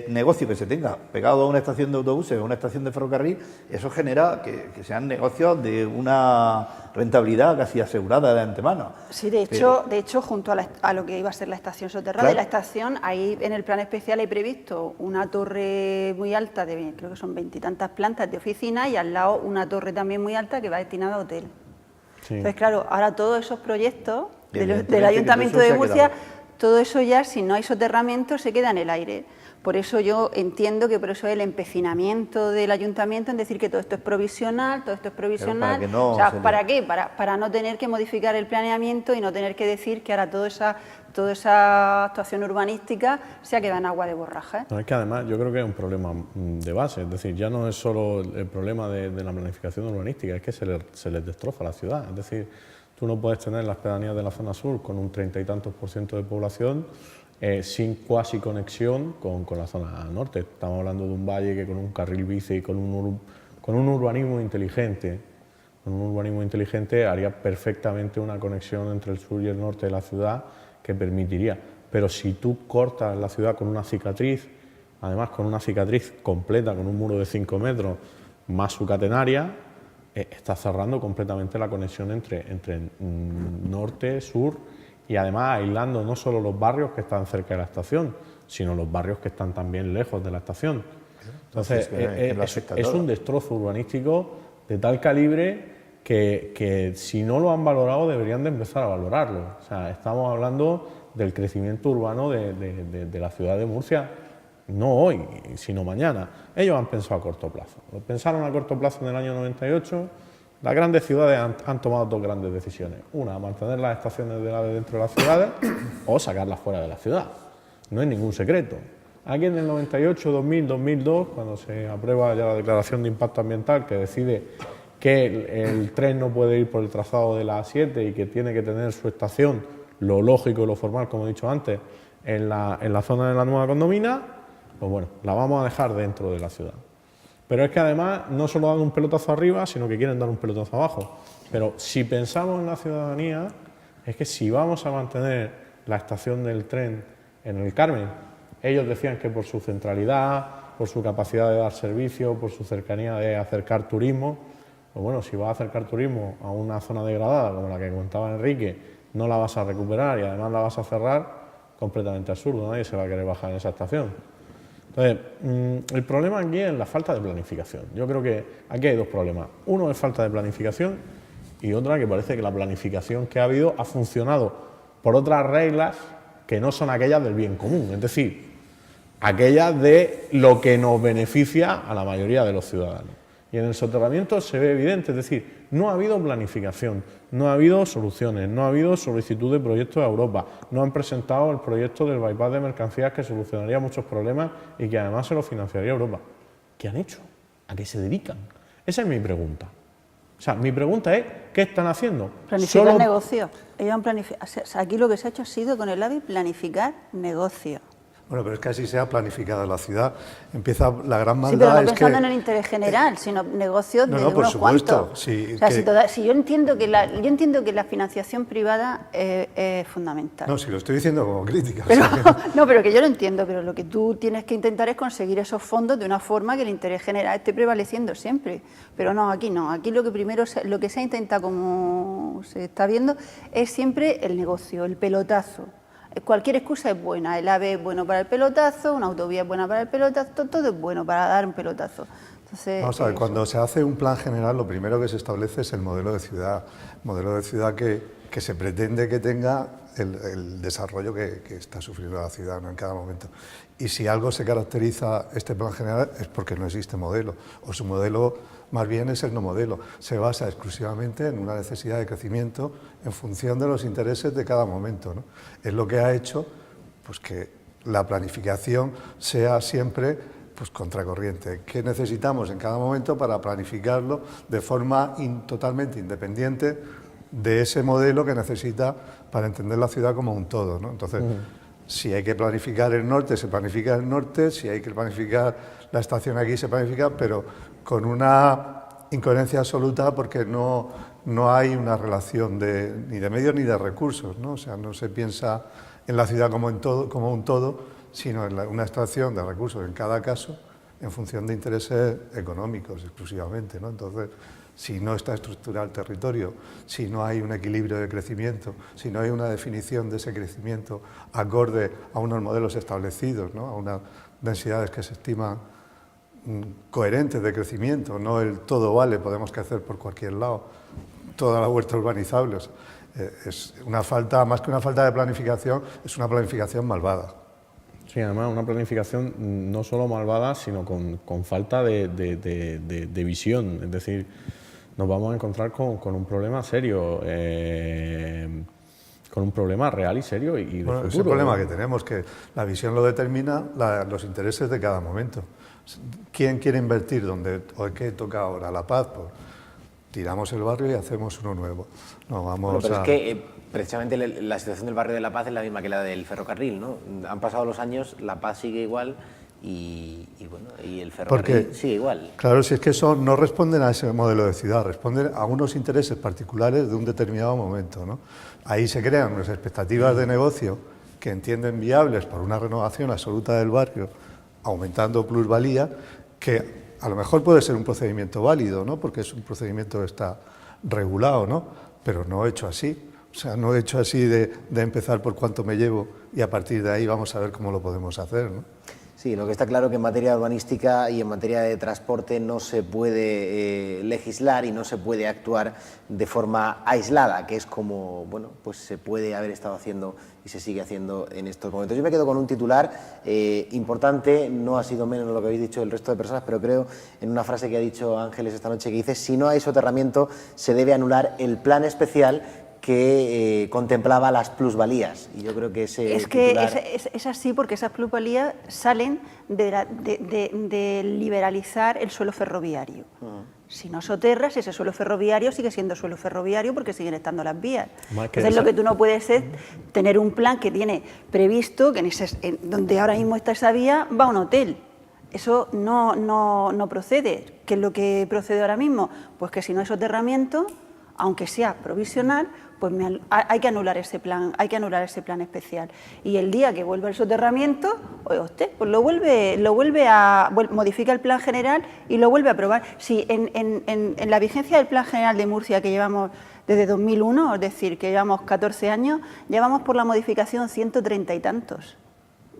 negocio que se tenga pegado a una estación de autobuses o una estación de ferrocarril, eso genera que sean negocios de una rentabilidad casi asegurada de antemano. Sí, de hecho junto a lo que iba a ser la estación soterrada de la estación, ahí en el plan especial hay previsto una torre muy alta, creo que son 20 y tantas plantas de oficina, y al lado una torre también muy alta que va destinada a hotel. Sí. Entonces, claro, ahora todos esos proyectos del Ayuntamiento de Murcia, todo eso ya, si no hay soterramiento, se queda en el aire. Por eso yo entiendo que por eso el empecinamiento del Ayuntamiento en decir que todo esto es provisional, ¿para qué? Para no tener que modificar el planeamiento y no tener que decir que ahora toda esa actuación urbanística se ha quedado en agua de borraja. No, es que además yo creo que es un problema de base, es decir, ya no es solo el problema de la planificación urbanística, es que se les destroza la ciudad, es decir, tú no puedes tener las pedanías de la zona sur con un 30 y tantos % de población sin cuasi conexión con la zona norte. Estamos hablando de un valle que con un carril bici, con un urbanismo inteligente, haría perfectamente una conexión entre el sur y el norte de la ciudad que permitiría. Pero si tú cortas la ciudad con una cicatriz, además con una cicatriz completa, con un muro de 5 metros, más su catenaria, estás cerrando completamente la conexión entre norte, sur, y además aislando no solo los barrios que están cerca de la estación, sino los barrios que están también lejos de la estación. Entonces, es un destrozo urbanístico de tal calibre que si no lo han valorado deberían de empezar a valorarlo. O sea, estamos hablando del crecimiento urbano de la ciudad de Murcia, no hoy, sino mañana. Ellos han pensado a corto plazo. Lo pensaron a corto plazo en el año 98. Las grandes ciudades han tomado dos grandes decisiones. Una, mantener las estaciones del AVE dentro de las ciudades o sacarlas fuera de la ciudad. No hay ningún secreto. Aquí en el 98, 2000, 2002, cuando se aprueba ya la declaración de impacto ambiental que decide que el tren no puede ir por el trazado de la A7 y que tiene que tener su estación, lo lógico y lo formal, como he dicho antes, en la zona de la nueva condomina, pues bueno, la vamos a dejar dentro de la ciudad. Pero es que además no solo dan un pelotazo arriba, sino que quieren dar un pelotazo abajo. Pero si pensamos en la ciudadanía, es que si vamos a mantener la estación del tren en el Carmen, ellos decían que por su centralidad, por su capacidad de dar servicio, por su cercanía de acercar turismo, pues bueno, si vas a acercar turismo a una zona degradada como la que comentaba Enrique, no la vas a recuperar y además la vas a cerrar, completamente absurdo, nadie se va a querer bajar en esa estación. Entonces, el problema aquí es la falta de planificación. Yo creo que aquí hay dos problemas. Uno es falta de planificación y otra que parece que la planificación que ha habido ha funcionado por otras reglas que no son aquellas del bien común, es decir, aquellas de lo que nos beneficia a la mayoría de los ciudadanos. Y en el soterramiento se ve evidente, es decir, no ha habido planificación, no ha habido soluciones, no ha habido solicitud de proyectos a Europa, no han presentado el proyecto del bypass de mercancías que solucionaría muchos problemas y que además se lo financiaría Europa. ¿Qué han hecho? ¿A qué se dedican? Esa es mi pregunta. O sea, mi pregunta es, ¿qué están haciendo? Planificar negocios. Aquí lo que se ha hecho ha sido con el AVE planificar negocios. Bueno, pero es que así se ha planificado la ciudad. Empieza la gran maldad. Sí, pero no es pensando que... en el interés general, sino negocios de por unos supuesto, cuantos. sí, o sea, si yo entiendo que la financiación privada es fundamental. No, si lo estoy diciendo como crítica. Pero, o sea que... No, pero que yo lo entiendo, pero lo que tú tienes que intentar es conseguir esos fondos de una forma que el interés general esté prevaleciendo siempre. Pero no, aquí no. Aquí lo que se ha intentado, como se está viendo, es siempre el negocio, el pelotazo. Cualquier excusa es buena, el AVE es bueno para el pelotazo, una autovía es buena para el pelotazo, todo es bueno para dar un pelotazo. Entonces, vamos a ver, cuando se hace un plan general, lo primero que se establece es el modelo de ciudad que se pretende que tenga el desarrollo que está sufriendo la ciudad, ¿no?, en cada momento. Y si algo se caracteriza este plan general es porque no existe modelo, o su modelo más bien es el no modelo. Se basa exclusivamente en una necesidad de crecimiento en función de los intereses de cada momento, ¿no? Es lo que ha hecho pues, que la planificación sea siempre pues, contracorriente. ¿Qué necesitamos en cada momento para planificarlo de forma totalmente independiente de ese modelo que necesita para entender la ciudad como un todo, ¿no? Entonces, si hay que planificar el norte, se planifica el norte, si hay que planificar la estación aquí, se planifica, pero con una incoherencia absoluta porque no hay una relación ni de medios ni de recursos, ¿no? O sea, no se piensa en la ciudad como un todo, sino en una extracción de recursos en cada caso en función de intereses económicos exclusivamente, ¿no? Entonces, si no está estructurado el territorio, si no hay un equilibrio de crecimiento, si no hay una definición de ese crecimiento acorde a unos modelos establecidos, ¿no?, a unas densidades que se estiman coherentes de crecimiento, no el todo vale, podemos crecer por cualquier lado, toda la huerta urbanizables, es una falta, más que una falta de planificación, es una planificación malvada. Sí, además una planificación no solo malvada, sino con falta de visión, es decir, nos vamos a encontrar con un problema serio, con un problema real y serio y de futuro. Es el problema que tenemos, que la visión lo determina los intereses de cada momento. ¿Quién quiere invertir dónde o qué toca ahora? La Paz, pues tiramos el barrio y hacemos uno nuevo. No, vamos pero a... es que precisamente la situación del barrio de La Paz es la misma que la del ferrocarril, ¿no? Han pasado los años, La Paz sigue igual y el ferrocarril sigue igual. Claro, si es que eso no responden a ese modelo de ciudad, responden a unos intereses particulares de un determinado momento, ¿no? Ahí se crean unas expectativas de negocio que entienden viables por una renovación absoluta del barrio, aumentando plusvalía, que a lo mejor puede ser un procedimiento válido, ¿no?, porque es un procedimiento que está regulado, ¿no?, pero no hecho así. O sea, no hecho así de empezar por cuánto me llevo y a partir de ahí vamos a ver cómo lo podemos hacer, ¿no? Sí, lo que está claro es que en materia urbanística y en materia de transporte no se puede legislar y no se puede actuar de forma aislada, que es como pues se puede haber estado haciendo y se sigue haciendo en estos momentos. Yo me quedo con un titular importante, no ha sido menos lo que habéis dicho el resto de personas, pero creo en una frase que ha dicho Ángeles esta noche que dice: si no hay soterramiento se debe anular el plan especial que contemplaba las plusvalías. Y yo creo que ese titular... es así porque esas plusvalías salen de liberalizar el suelo ferroviario. Si no soterras, ese suelo ferroviario sigue siendo suelo ferroviario porque siguen estando las vías. Entonces lo que tú no puedes es tener un plan que tiene previsto que donde ahora mismo está esa vía va un hotel. Eso no procede. ¿Qué es lo que procede ahora mismo? Pues que si no hay soterramiento, aunque sea provisional, pues hay que anular ese plan, especial. Y el día que vuelva el soterramiento, pues modifica el plan general y lo vuelve a aprobar. Si en la vigencia del plan general de Murcia que llevamos desde 2001, es decir, que llevamos 14 años, llevamos por la modificación 130 y tantos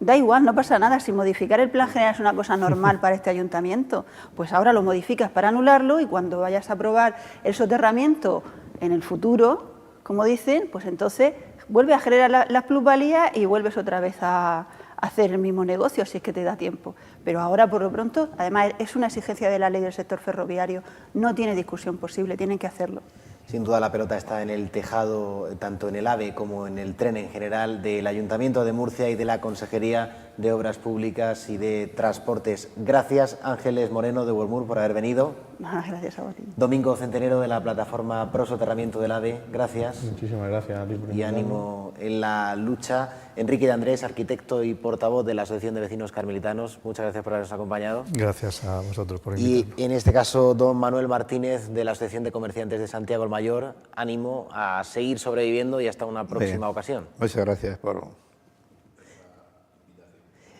Da igual, no pasa nada. Si modificar el plan general es una cosa normal para este ayuntamiento, pues ahora lo modificas para anularlo y cuando vayas a aprobar el soterramiento en el futuro, como dicen, pues entonces vuelve a generar las plusvalías y vuelves otra vez a hacer el mismo negocio, si es que te da tiempo. Pero ahora, por lo pronto, además es una exigencia de la ley del sector ferroviario, no tiene discusión posible, tienen que hacerlo. Sin duda la pelota está en el tejado, tanto en el AVE como en el tren en general, del Ayuntamiento de Murcia y de la Consejería de Obras Públicas y de Transportes. Gracias, Ángeles Moreno de World por haber venido. Gracias a vos. Domingo Centenero de la plataforma Pro Soterramiento del AVE, gracias. Muchísimas gracias a ti por invitarme. Y ánimo en la lucha. Enrique de Andrés, arquitecto y portavoz de la Asociación de Vecinos Carmelitanos, muchas gracias por habernos acompañado. Gracias a vosotros por invitarme. Y en este caso, don Manuel Martínez de la Asociación de Comerciantes de Santiago el Mayor, ánimo a seguir sobreviviendo y hasta una próxima ocasión. Muchas gracias por...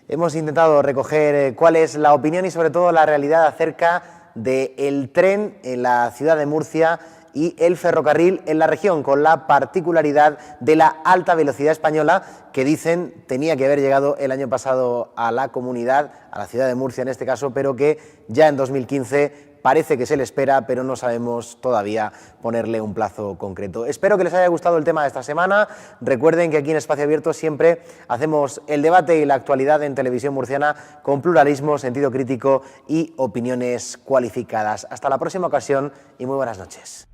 Hemos intentado recoger cuál es la opinión y sobre todo la realidad acerca del tren en la ciudad de Murcia y el ferrocarril en la región, con la particularidad de la alta velocidad española que dicen tenía que haber llegado el año pasado a la comunidad, a la ciudad de Murcia en este caso, pero que ya en 2015 parece que se le espera, pero no sabemos todavía ponerle un plazo concreto. Espero que les haya gustado el tema de esta semana. Recuerden que aquí en Espacio Abierto siempre hacemos el debate y la actualidad en televisión murciana con pluralismo, sentido crítico y opiniones cualificadas. Hasta la próxima ocasión y muy buenas noches.